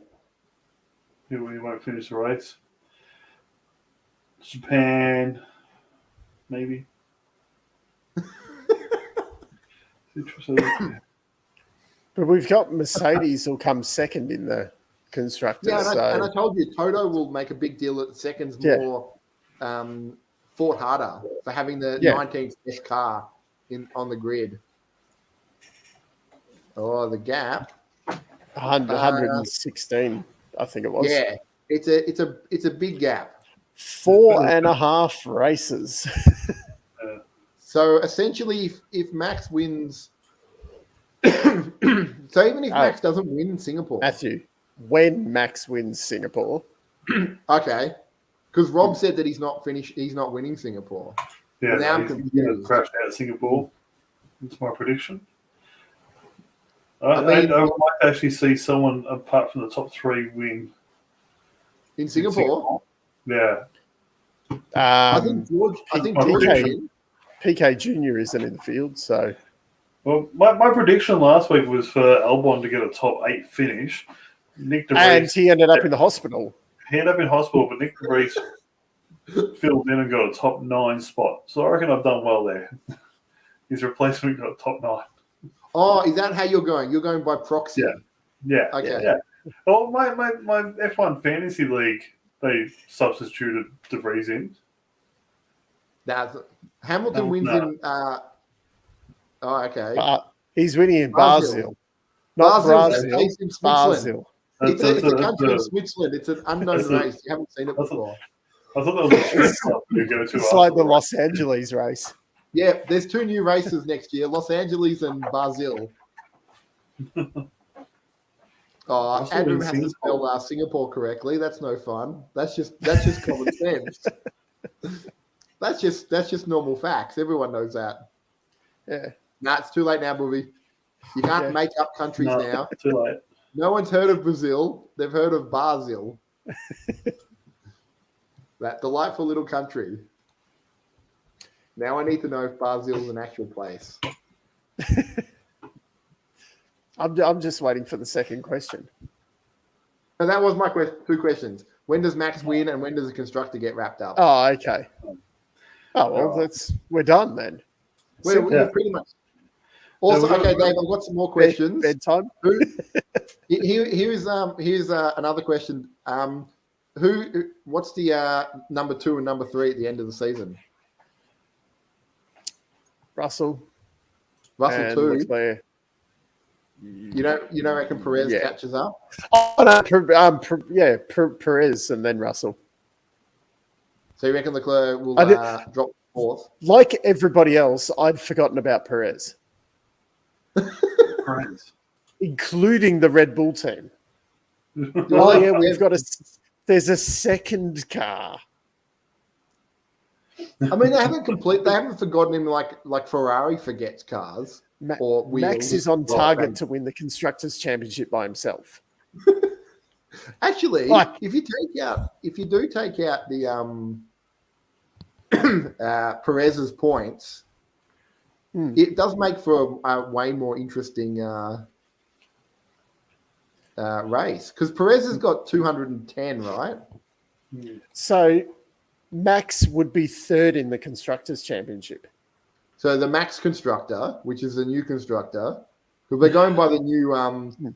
He won't finish the race. Japan, maybe. But we've got Mercedes will come second in the constructors. Yeah, and I told you, Toto will make a big deal at seconds more fought harder for having the 19th best car on the grid. Oh, the gap. 116, I think it was. Yeah, it's a big gap. 4.5 races. So essentially, if Max wins, so even if Max doesn't win Singapore, Matthew, when Max wins Singapore, okay, because Rob said that he's not winning Singapore. Yeah, now I'm he's confused. crashed out of Singapore. That's my prediction. I would like to actually see someone apart from the top three win in Singapore. Yeah. I think George. PK Jr. isn't in the field, so. Well, my prediction last week was for Albon to get a top 8 finish. Nick DeVries, and he ended up in the hospital. He ended up in hospital, but Nick DeVries filled in and got a top 9 spot. So I reckon I've done well there. His replacement got top 9. Oh, is that how you're going? You're going by proxy. Yeah. Okay. Yeah. Well, my F1 fantasy league, they substituted DeVries in. Hamilton wins in. Okay. He's winning in Brazil. Not Brazil. It's in Switzerland. It's a country in Switzerland. It's an unknown race. You haven't seen it before. I thought that was a Swiss club to go to. It's like the Los Angeles race. Yeah, there's 2 new races next year: Los Angeles and Brazil. Adam has to spell Singapore correctly. That's no fun. That's just common sense. That's just normal facts. Everyone knows that. Yeah. Nah, it's too late now, Booby. You can't make up countries now. Too late. No one's heard of Brazil. They've heard of Brazil. That delightful little country. Now I need to know if Brazil's an actual place. I'm just waiting for the second question. And that was my 2 questions. When does Max win and when does the constructor get wrapped up? Oh, okay. Oh, well, we're done then. We're pretty much. Also, okay, Dave, I've got some more questions. Bedtime. Here's another question. What's the number 2 and number 3 at the end of the season? Russell Russell 2. Leclerc. You don't reckon Perez catches up? Oh no, Perez and then Russell. So you reckon Leclerc will drop 4th? Like everybody else, I'd forgotten about Perez. Perez. Including the Red Bull team. Oh yeah, there's a second car. I mean, they haven't forgotten him like Ferrari forgets cars or wheels. Max is on target to win the Constructors' Championship by himself. Actually, if you do take out the Perez's points, it does make for a way more interesting race because Perez has got 210, right? So Max would be 3rd in the Constructors' Championship. So the Max constructor, which is the new constructor, because they're going by the new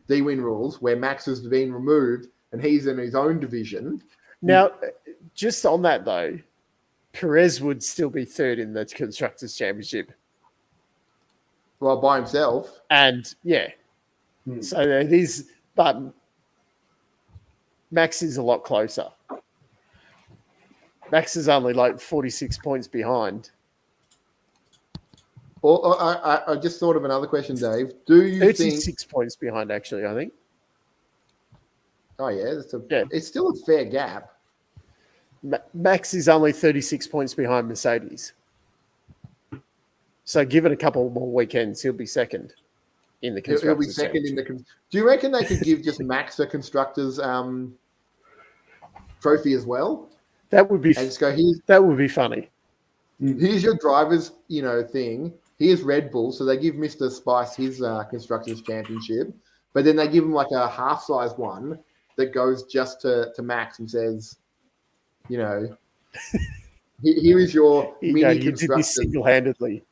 D-Win rules where Max has been removed and he's in his own division. Now, just on that though, Perez would still be 3rd in the Constructors' Championship. Well, by himself. And so it is, but Max is a lot closer. Max is only like 46 points behind. I just thought of another question, Dave. Do you 36 points behind, actually, I think. Oh, yeah. It's still a fair gap. Max is only 36 points behind Mercedes. So given a couple more weekends, he'll be 2nd in the Constructors' He'll be 2nd in the... Do you reckon they could give just Max a Constructors' trophy as well? That would be that would be funny. Here's your driver's, thing. Here's Red Bull, so they give Mr. Spice his Constructors' Championship, but then they give him like a half-size one that goes just to Max and says, here is your mini you did this single-handedly.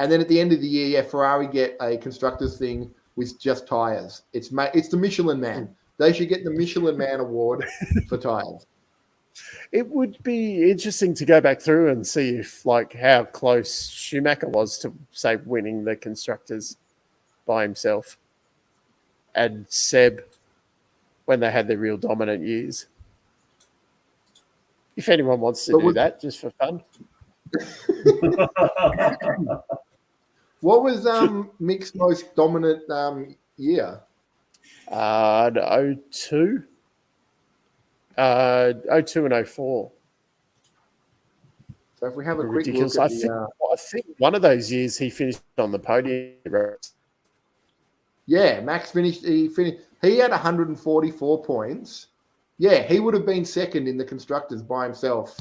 And then at the end of the year, Ferrari get a Constructors' thing with just tyres. It's the Michelin Man. They should get the Michelin Man award for tyres. It would be interesting to go back through and see if, how close Schumacher was to, say, winning the Constructors by himself, and Seb when they had their real dominant years. If anyone wants to do that, just for fun. What was Mick's most dominant year? 02. 02 and 04. So if we have a quick ridiculous. look at I think one of those years he finished on the podium. Yeah, Max finished. He had 144 points. Yeah, he would have been 2nd in the Constructors by himself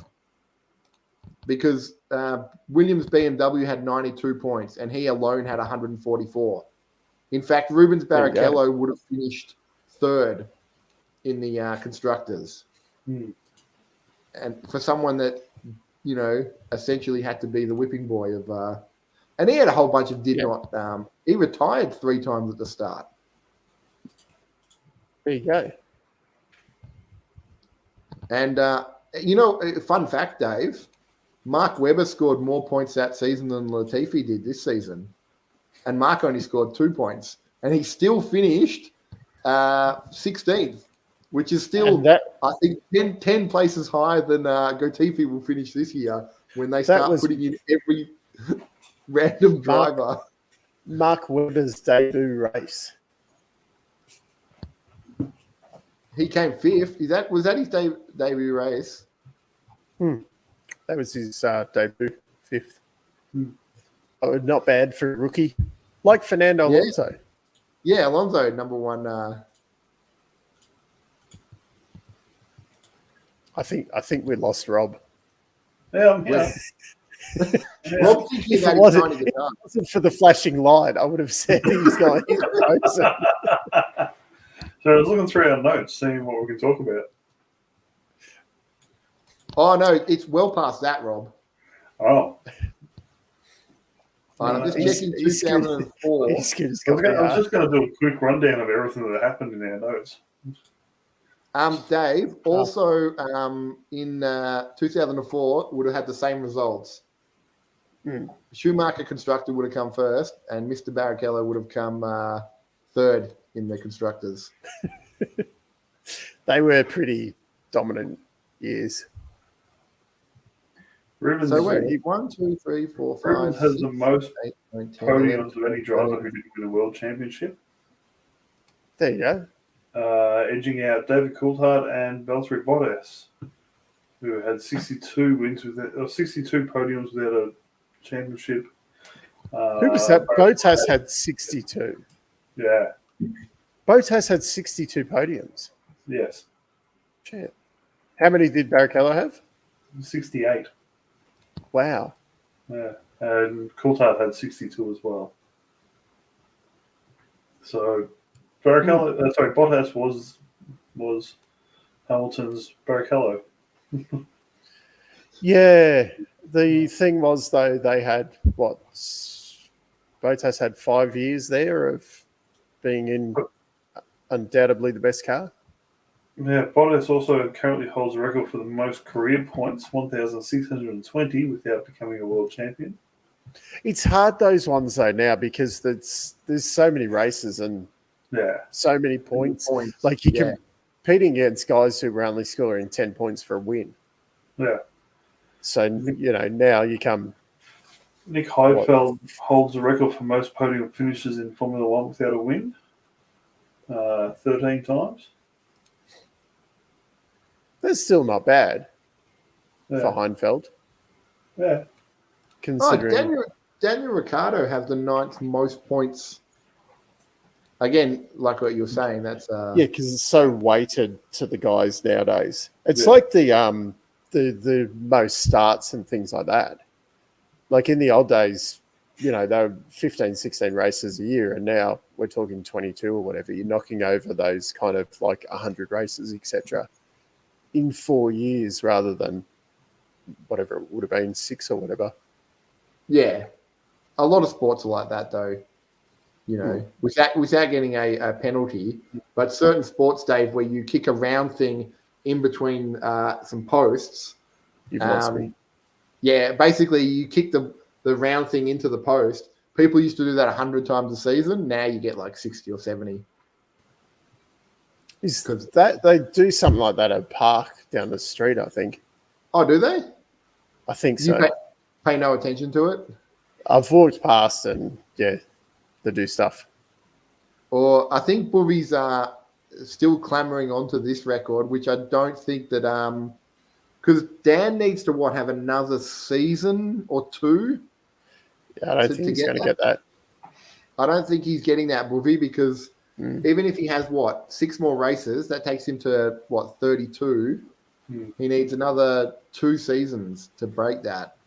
because Williams BMW had 92 points and he alone had 144. In fact, Rubens Barrichello would have finished 3rd in the Constructors. And for someone that, essentially had to be the whipping boy of... and he had a whole bunch of not... he retired 3 times at the start. There you go. And, fun fact, Dave, Mark Webber scored more points that season than Latifi did this season. And Mark only scored 2 points. And he still finished 16th, which is still, I think, 10 places higher than Latifi will finish this year when they start putting in every random driver. Mark Webber's debut race. He came 5th. Was that his debut race? That was his debut, 5th. Oh, not bad for a rookie. Like Fernando Alonso. Yeah, Alonso, number 1. I think we lost Rob. Yeah. Rob thinking if it wasn't for the flashing light, I would have said he's going. So I was looking through our notes, seeing what we can talk about. Oh, no, it's well past that, Rob. Oh. Right, I'm just He's- checking he's good. 2004. E-scooters I got was VR. just going to do a quick rundown of everything that happened in our notes. Dave, also in 2004 would have had the same results. Schumacher constructor would have come first, and Mr. Barrichello would have come third in the constructors. They were pretty dominant years. Rubens, So wait, 1, 2, 3, 4, 5, Rubens has 6, the most 8, 9, 10, podiums 11, of any driver 12. who didn't win a world championship, There you go. edging out David Coulthard and Valtteri Bottas, who had 62 wins or 62 podiums without a championship. Who was that? Bottas had 62. Yeah. Bottas had 62 podiums. Yes. Shit. How many did Barrichello have? 68. Wow. Yeah. And Coulthard had 62 as well. So Bottas was Hamilton's Barrichello. Yeah. The thing was, though, they had what? Bottas had 5 years there of being in undoubtedly the best car. Yeah, Bottas also currently holds the record for the most career points, 1,620, without becoming a world champion. It's hard, those ones, though, now, because there's so many races and so many points. Like, you're competing against guys who were only scoring 10 points for a win. Yeah. So, now you come... Nick Heidfeld holds the record for most podium finishes in Formula One without a win, 13 times. That's still not bad Yeah. for Heinfeld. Yeah. Considering... Daniel Ricciardo has the 9th most points. Again, like what you were saying, that's... Yeah, because it's so weighted to the guys nowadays. It's like the most starts and things like that. Like in the old days, they were 15, 16 races a year, and now we're talking 22 or whatever. You're knocking over those kind of like 100 races, etc., in 4 years rather than whatever it would have been, 6 or whatever. Yeah. A lot of sports are like that, though, without getting a penalty. But certain sports, Dave, where you kick a round thing in between some posts. You've lost me. Yeah, basically you kick the round thing into the post. People used to do that 100 times a season. Now you get like 60 or 70. Because they do something like that at a park down the street, I think. Oh, do they? I think so. You pay no attention to it? I've walked past and, they do stuff. Or I think Boobies are still clamoring onto this record, which I don't think that... Because Dan needs to, have another season or 2? Yeah, I don't think he's going to get that. I don't think he's getting that, Boovy, because even if he has, 6 more races, that takes him to, 32. He needs another 2 seasons to break that.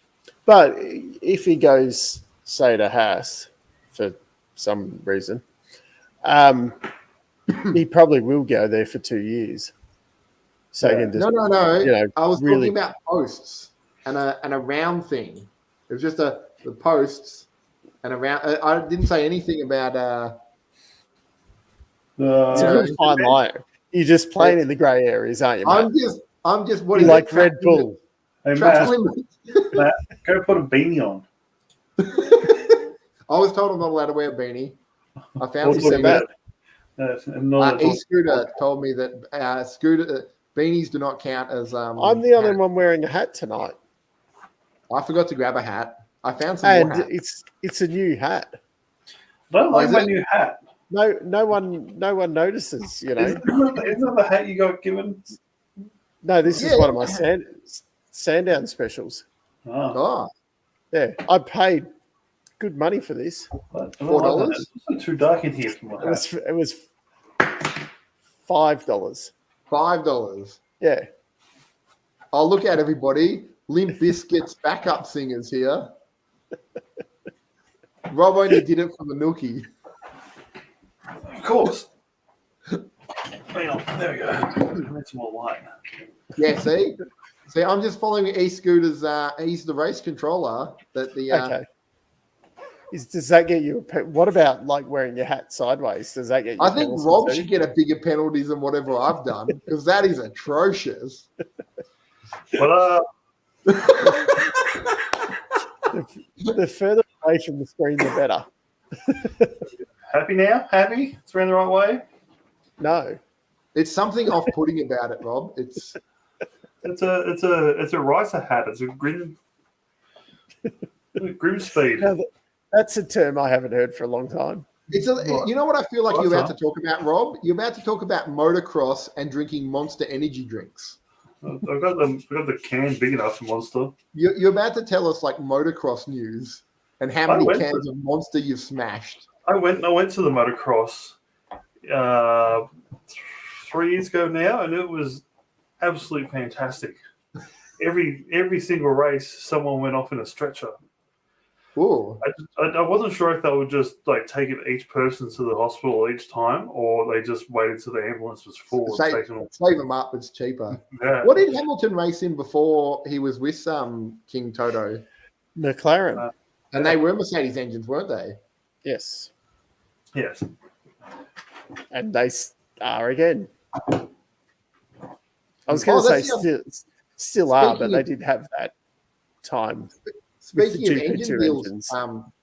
But if he goes, say, to Haas for some reason, he probably will go there for 2 years. So he can just, no. I was talking about posts and a round thing. It was just the posts and a round. I didn't say anything about. It's a good fine line. You're just playing in the grey areas, aren't you, Matt? I'm just. What you is like it? Red Bull? Hey, Matt, go put a beanie on. I was told I'm not allowed to wear a beanie. I found some about E-Scooter told me that beanies do not count as. I'm the only one wearing a hat tonight. I forgot to grab a hat. I found some more hats. It's a new hat. I don't like my new hat. No one notices. Isn't that the hat you got given? No, this is one of my Sandown specials. Oh. Yeah, I paid good money for this. $4? It's too dark in here for my hat. It was $5. $5. Yeah. I'll look at everybody. Limp Bizkit's backup singers here. Rob only did it for the nookie. Of course. Hang on. There we go. That's more light. Yeah, see, I'm just following E-Scooter's. He's the race controller. Okay. Does that get you? What about like wearing your hat sideways? Does that get you? I think Rob should get a bigger penalty than whatever I've done because that is atrocious. Well, the further away from the screen, the better. happy now? Happy? It's around the right way? No. It's something off-putting about it, Rob. It's a ricer hat. It's a grim speed. Now, that's a term I haven't heard for a long time. You know what I feel like you're about to talk about, Rob? You're about to talk about motocross and drinking Monster energy drinks. I've got the can big enough for Monster. You're about to tell us like motocross news and how many cans of Monster you've smashed. I went to the motocross 3 years ago now, and it was absolutely fantastic. Every single race, someone went off in a stretcher. Ooh. I wasn't sure if they would just like take each person to the hospital each time, or they just waited till the ambulance was full. Save them up; it's cheaper. Yeah. What did Hamilton race in before he was with King Toto? McLaren. And they were Mercedes engines, weren't they? Yes. Yes. And they are again. I was going to say still are, but they did have that time. Speaking of engine deals,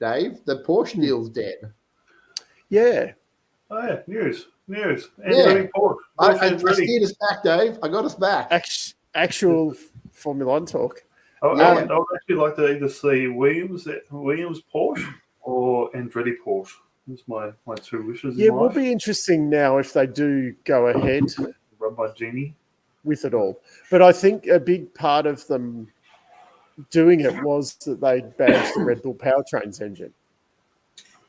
Dave, the Porsche deal's dead. Yeah. Oh yeah, news. Yeah. Porsche. I steered us back, Dave. I got us back. Actual Formula One talk. I would actually like to either see Williams Porsche or Andretti Porsche. That's my two wishes. Yeah, it will be interesting now if they do go ahead. Run by Genie. With it all. But I think a big part of them doing it was that they badged the Red Bull powertrains engine.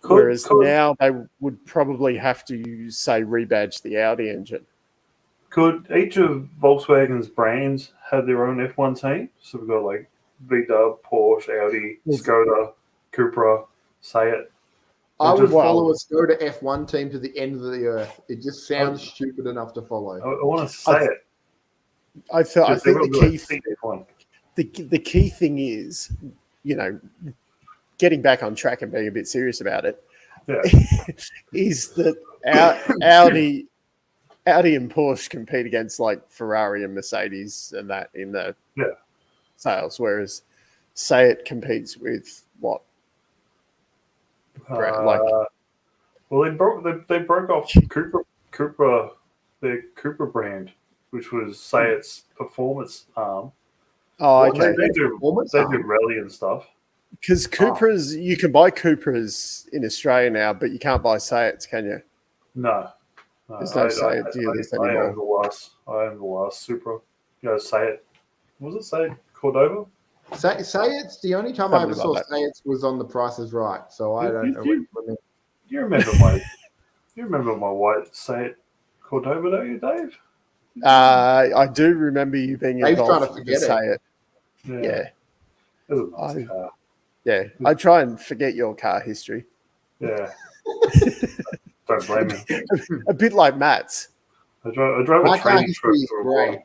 Whereas now they would probably have to, say, rebadge the Audi engine. Could each of Volkswagen's brands have their own F1 team? So we've got like VW, Porsche, Audi, Skoda, Cupra, Seat. I would follow a Skoda F1 team to the end of the earth. It just sounds stupid enough to follow. I want to say it. I think the key thing is, getting back on track and being a bit serious about it, is that Audi and Porsche compete against like Ferrari and Mercedes and that in the sales, whereas Seat competes with what? Well, they broke off Cupra, their Cupra brand, which was Seat's performance arm. Oh, okay. They do rally and stuff. Because Cupras, you can buy Cupras in Australia now, but you can't buy Seats, can you? No. There's no Seat dealers anymore. I own the last Supra. Seat. Was it Seat Cordova? Seat's the only time I ever saw Seat's was on The Price is Right. So I don't know. You remember my white Seat Cordova, don't you, Dave? I do remember you being involved with Seat. Yeah. It was a nice car. Yeah, I try and forget your car history. Yeah. Don't blame me. A bit like Matt's. I drove a training truck for a while.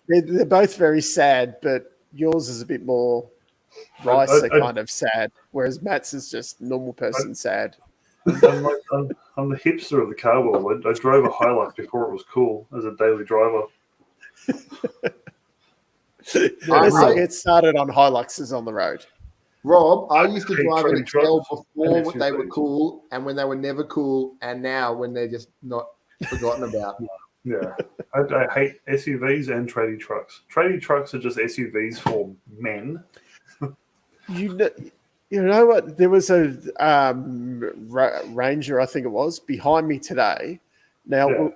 They're both very sad, but yours is a bit more ricer kind of sad, whereas Matt's is just normal person sad. I'm the hipster of the car world. I drove a Hilux before it was cool as a daily driver. Let's not get started on Hiluxes on the road. Rob, I used to drive an Excel before they were cool and when they were never cool, and now when they're just not forgotten about. Yeah. I hate SUVs and tradie trucks. Tradie trucks are just SUVs for men. You know what? There was a Ranger, I think it was, behind me today. Now,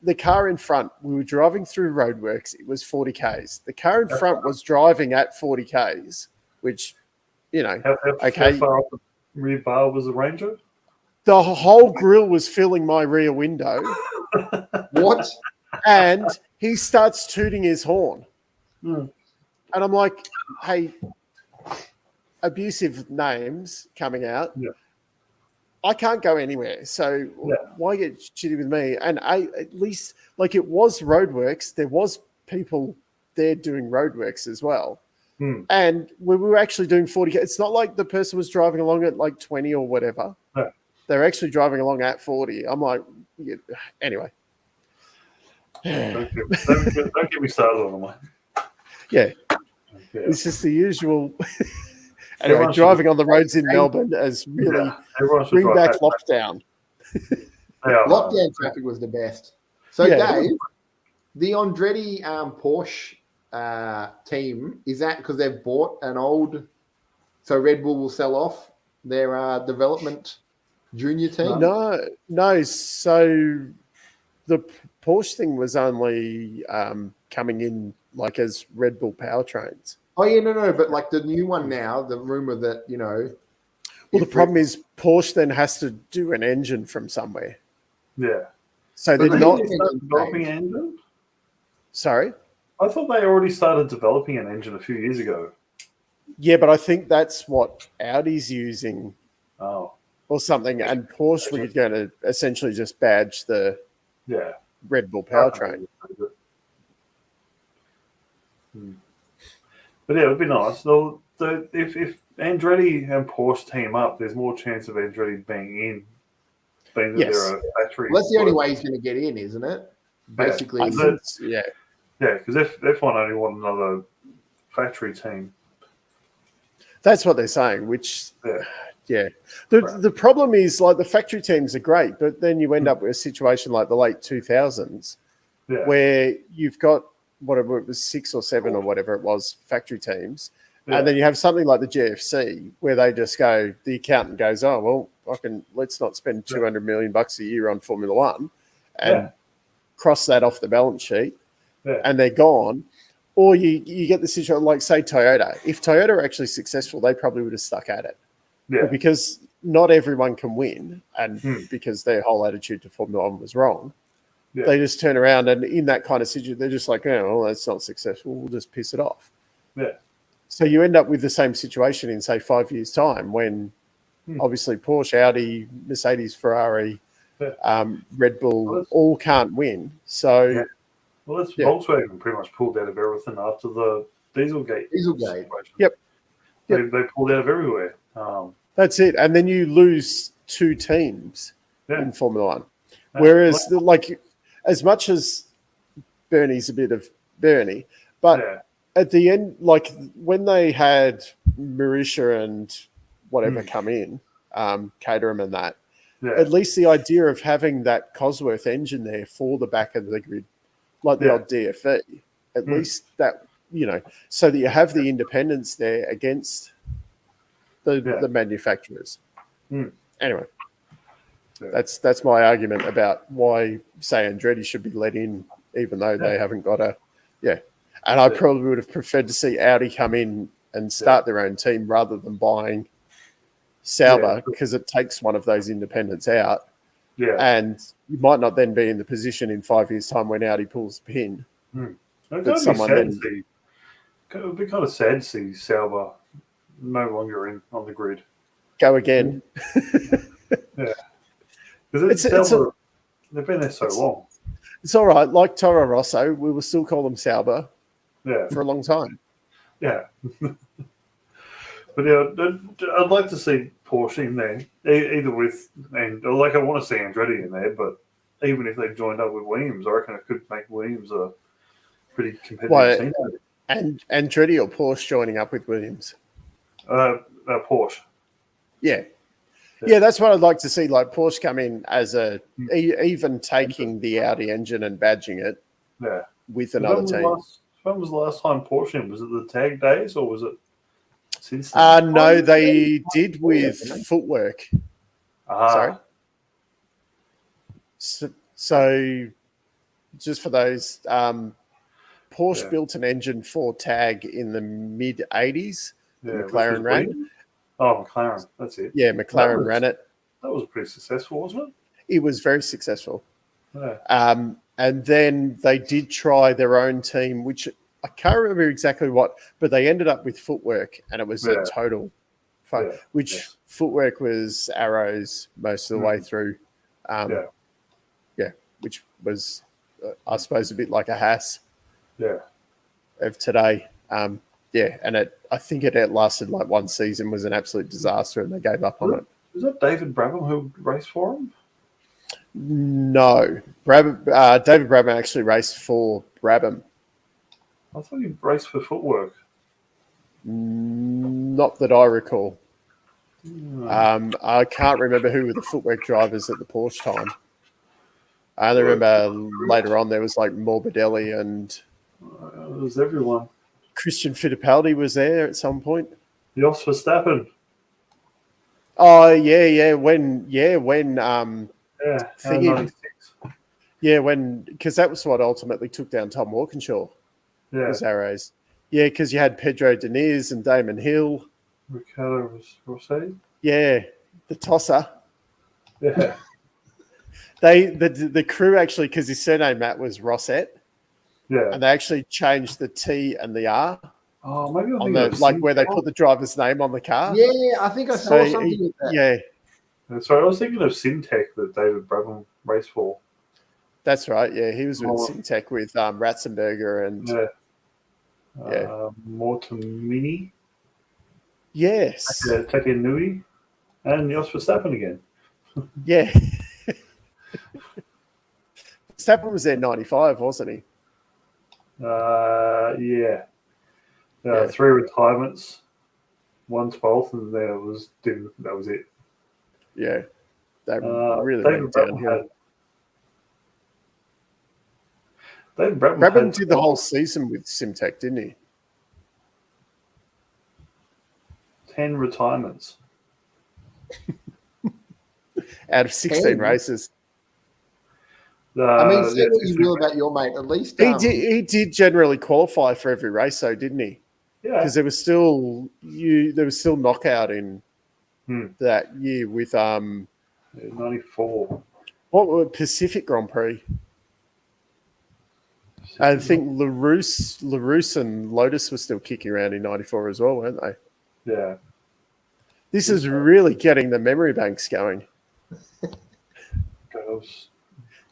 the car in front, we were driving through roadworks. It was 40 Ks. The car in front was driving at 40 Ks, which, How far up the rear bar was the Ranger? The whole grille was filling my rear window. What? And he starts tooting his horn. And I'm like, hey, abusive names coming out. Yeah. I can't go anywhere. So why get shitty with me? And at least, like, it was roadworks. There was people there doing roadworks as well. And we were actually doing 40. It's not like the person was driving along at like 20 or whatever. No. They're actually driving along at 40. I'm like, yeah. Anyway. Don't get me started on them. Yeah. It's just the usual. Anyway, driving on the roads in Melbourne has really bring back lockdown. Lockdown traffic was the best. So, Dave, the Andretti Porsche team, is that because they've bought an old... So Red Bull will sell off their development junior team? No. So the Porsche thing was only coming in like as Red Bull powertrains. Oh, yeah, no. But like the new one now, the rumor that, Well, the problem is Porsche then has to do an engine from somewhere. Yeah. So they're not developing an engine? Sorry? I thought they already started developing an engine a few years ago. Yeah, but I think that's what Audi's using or something. And Porsche were going to essentially just badge the Red Bull powertrain. But yeah, it would be nice. If Andretti and Porsche team up, there's more chance of Andretti being that they're a factory. Well, that's the only way he's going to get in, isn't it? Basically, yeah, because F1 only want another factory team. That's what they're saying. Which, the problem is like the factory teams are great, but then you end up with a situation like the late 2000s, where you've got whatever it was 6 or 7 or whatever it was factory teams. And then you have something like the GFC where they just go, the accountant goes, oh, well, let's not spend $200 million a year on Formula One and cross that off the balance sheet and they're gone. Or you get the situation like, say, Toyota. If Toyota are actually successful, they probably would have stuck at it. Yeah. But because not everyone can win and because their whole attitude to Formula One was wrong, they just turn around and in that kind of situation, they're just like, oh, well, that's not successful. We'll just piss it off. Yeah. So you end up with the same situation in, say, 5 years' time when obviously Porsche, Audi, Mercedes, Ferrari, Red Bull all can't win. So, well, that's Volkswagen pretty much pulled out of everything after the Dieselgate. Situation. Yep. They pulled out of everywhere. That's it. And then you lose 2 teams in Formula One. Whereas, like, as much as Bernie's a bit of Bernie, but at the end, like when they had Marisha and whatever come in, Caterham and that, at least the idea of having that Cosworth engine there for the back of the grid, like the old DFE, at least that, so that you have the independence there against the manufacturers. Anyway, that's my argument about why, say, Andretti should be let in, even though they haven't got a, And I probably would have preferred to see Audi come in and start their own team rather than buying Sauber because it takes one of those independents out. Yeah. And you might not then be in the position in 5 years' time when Audi pulls the pin. It would be kind of sad to see Sauber no longer on the grid. Go again. Because they've been there so long. It's all right. Like Toro Rosso, we will still call them Sauber for a long time. Yeah. But I'd like to see Porsche in there, either with, I want to see Andretti in there, but even if they joined up with Williams, I reckon it could make Williams a pretty competitive team. And Andretti or Porsche joining up with Williams? Porsche. Yeah. Yeah, that's what I'd like to see. Like Porsche come in as even taking the Audi engine and badging it with another team. When was the last time Porsche? Was it the tag days or was it since then? No, they did with footwork. Sorry. So just for those, Porsche built an engine for tag in the mid-'80s. McLaren ran. Oh, McLaren. That's it. Yeah, McLaren ran it. That was pretty successful, wasn't it? It was very successful. Yeah. And then they did try their own team, which I can't remember exactly what, but they ended up with footwork, and it was a total fun, footwork was arrows most of the way through. Which was, I suppose, a bit like a Haas of today. Yeah, and I think it lasted like one season, was an absolute disaster, and they gave up on it. Was that David Brabham who raced for him? No, David Brabham actually raced for Brabham. I thought he raced for Footwork. Not that I recall. I can't remember who were the Footwork drivers at the Porsche time. I only remember later on there was like Morbidelli and it was everyone. Christian Fittipaldi was there at some point. Jos Verstappen. Oh yeah, when because that was what ultimately took down Tom Walkinshaw. Yeah, was Arrows. Yeah, because you had Pedro Diniz and Damon Hill. Ricardo Rossetti. Yeah, the tosser. Yeah. The crew actually, because his surname Matt was Rossett. Yeah. And they actually changed the T and the R. Oh, maybe I on think like where they put the driver's name on the car. Yeah, I think I saw something with that. Yeah. Sorry, I was thinking of Syntec that David Brabham raced for. That's right. Yeah, he was with Syntec with Ratzenberger and Mortamini. Yes. Taki Nui and Jos Verstappen again. Yeah. Verstappen was there 95, wasn't he? Yeah. 3 retirements, 1 12th, and then that was it. Yeah. That really David went downhill. David Brabham did the whole season with Simtech, didn't he? 10 retirements. Out of 16 races. I mean, say what you will about your mate. At least he did generally qualify for every race, though, didn't he? Yeah, because there was still knockout in that year with 94. What were Pacific Grand Prix? I think LaRousse and Lotus were still kicking around in 94 as well, weren't they? Yeah. This is really getting the memory banks going.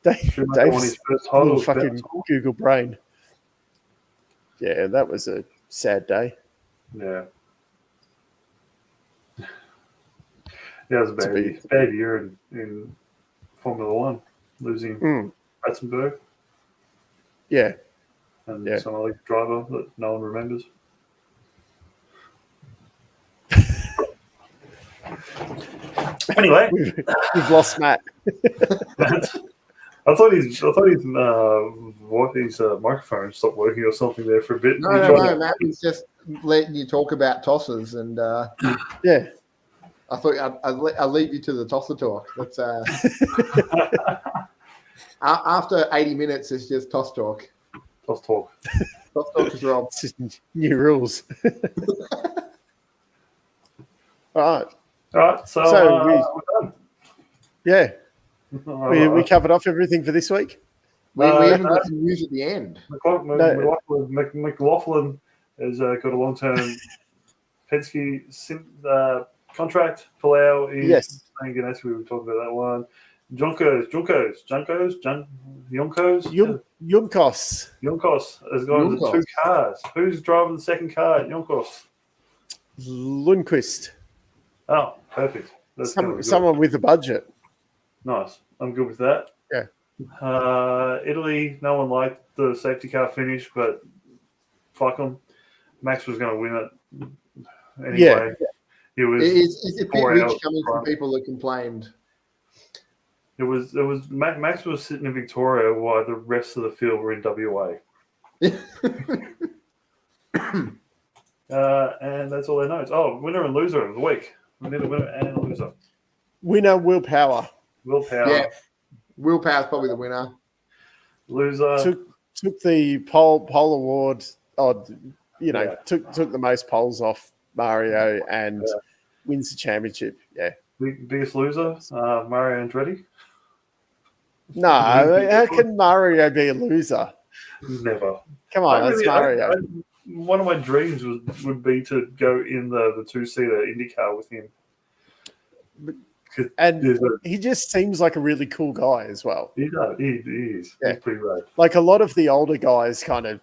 Dave's little fucking Google brain. Yeah, that was a sad day. Yeah. Yeah, it was a bad year in Formula One, losing Ratzenberg. Yeah. And some other driver that no one remembers. Anyway, we've lost Matt. I thought his microphone stopped working or something there for a bit. No, Matt was just letting you talk about tossers, and yeah, I thought I'd leave you to the tosser talk. That's after 80 minutes, it's just toss talk. Toss talk. Toss talk is Rob. It's just new rules. All right. So we're done. Yeah. We covered off everything for this week. We even got some news at the end. McLaughlin has got a long-term Penske contract. Palau is playing Ganassi. We were talking about that one. Junkos has gone to 2 cars. Who's driving the second car at Junkos? Lundqvist. Oh, perfect. That's someone with a budget. Nice. I'm good with that. Yeah. Italy, no one liked the safety car finish, but fuck them. Max was going to win it anyway. Yeah. It's a bit rich coming from people that complained. It was Max was sitting in Victoria while the rest of the field were in WA. And that's all they know. Oh, winner and loser of the week. We need a winner and a loser. Winner, Willpower. Yeah. Willpower's probably the winner. Loser. Took the pole award. Took the most poles off Mario and wins the championship. Yeah. Biggest loser, Mario Andretti. No, how can Mario be a loser? Never. Come on, that's Mario. One of my dreams would be to go in the 2-seater IndyCar with him. And he just seems like a really cool guy as well. He does. He is. Yeah. He's pretty rad. Like a lot of the older guys kind of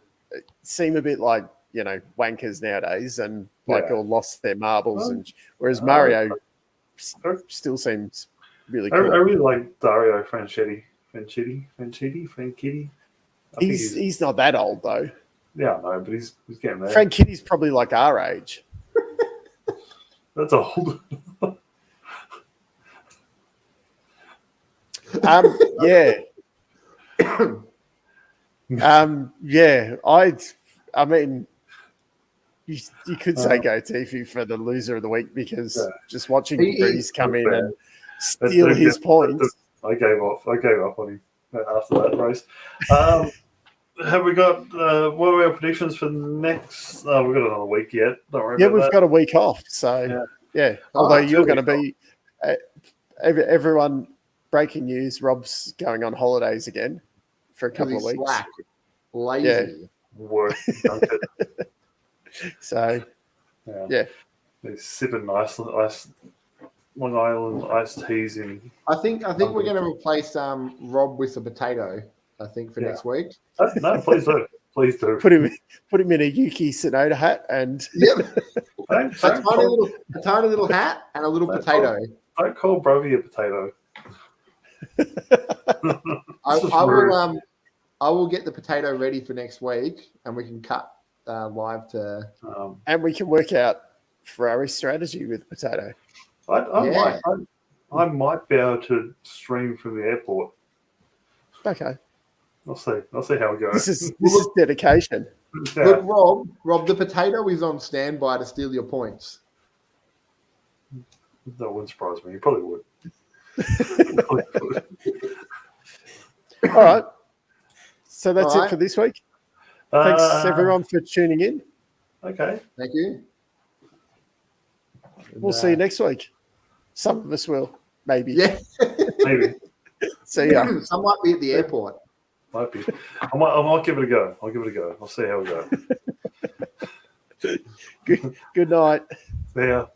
seem a bit like wankers nowadays and all lost their marbles. Well, And whereas Mario still seems really I cool. really like Dario Franchitti. He's not that old though. Yeah, I know, but he's getting there. Frank Kitty's probably like our age. That's old. Yeah. I mean, you could say go Tifu for the loser of the week because just watching Breeze come in and steal his points. I gave up on him after that race. Have we got what are our predictions for next? We've got another week yet. Don't worry about we've that. got a week off. So yeah. Although you're going to be everyone. Breaking news: Rob's going on holidays again for a couple of weeks. Slack, lazy, work. So, he's sipping nice Long Island iced teas in. I think we're going to replace Rob with a potato. I think for next week. No, please do. Please do. Put him in a Yuki Tsunoda hat and a tiny little hat and a little potato. Don't call Brovey a potato. I will get the potato ready for next week, and we can cut live to. And we can work out Ferrari strategy with potato. I might be able to stream from the airport. Okay. I'll see how it goes. This is dedication. Yeah. Look, Rob, the potato is on standby to steal your points. That wouldn't surprise me. You probably would. All right. So that's it for this week. Thanks everyone for tuning in. Okay. Thank you. We'll see you next week. Some of us will, maybe. Yeah. Maybe. See ya. Some might be at the airport. Might be. I might give it a go. I'll see how it goes. Good night. See ya.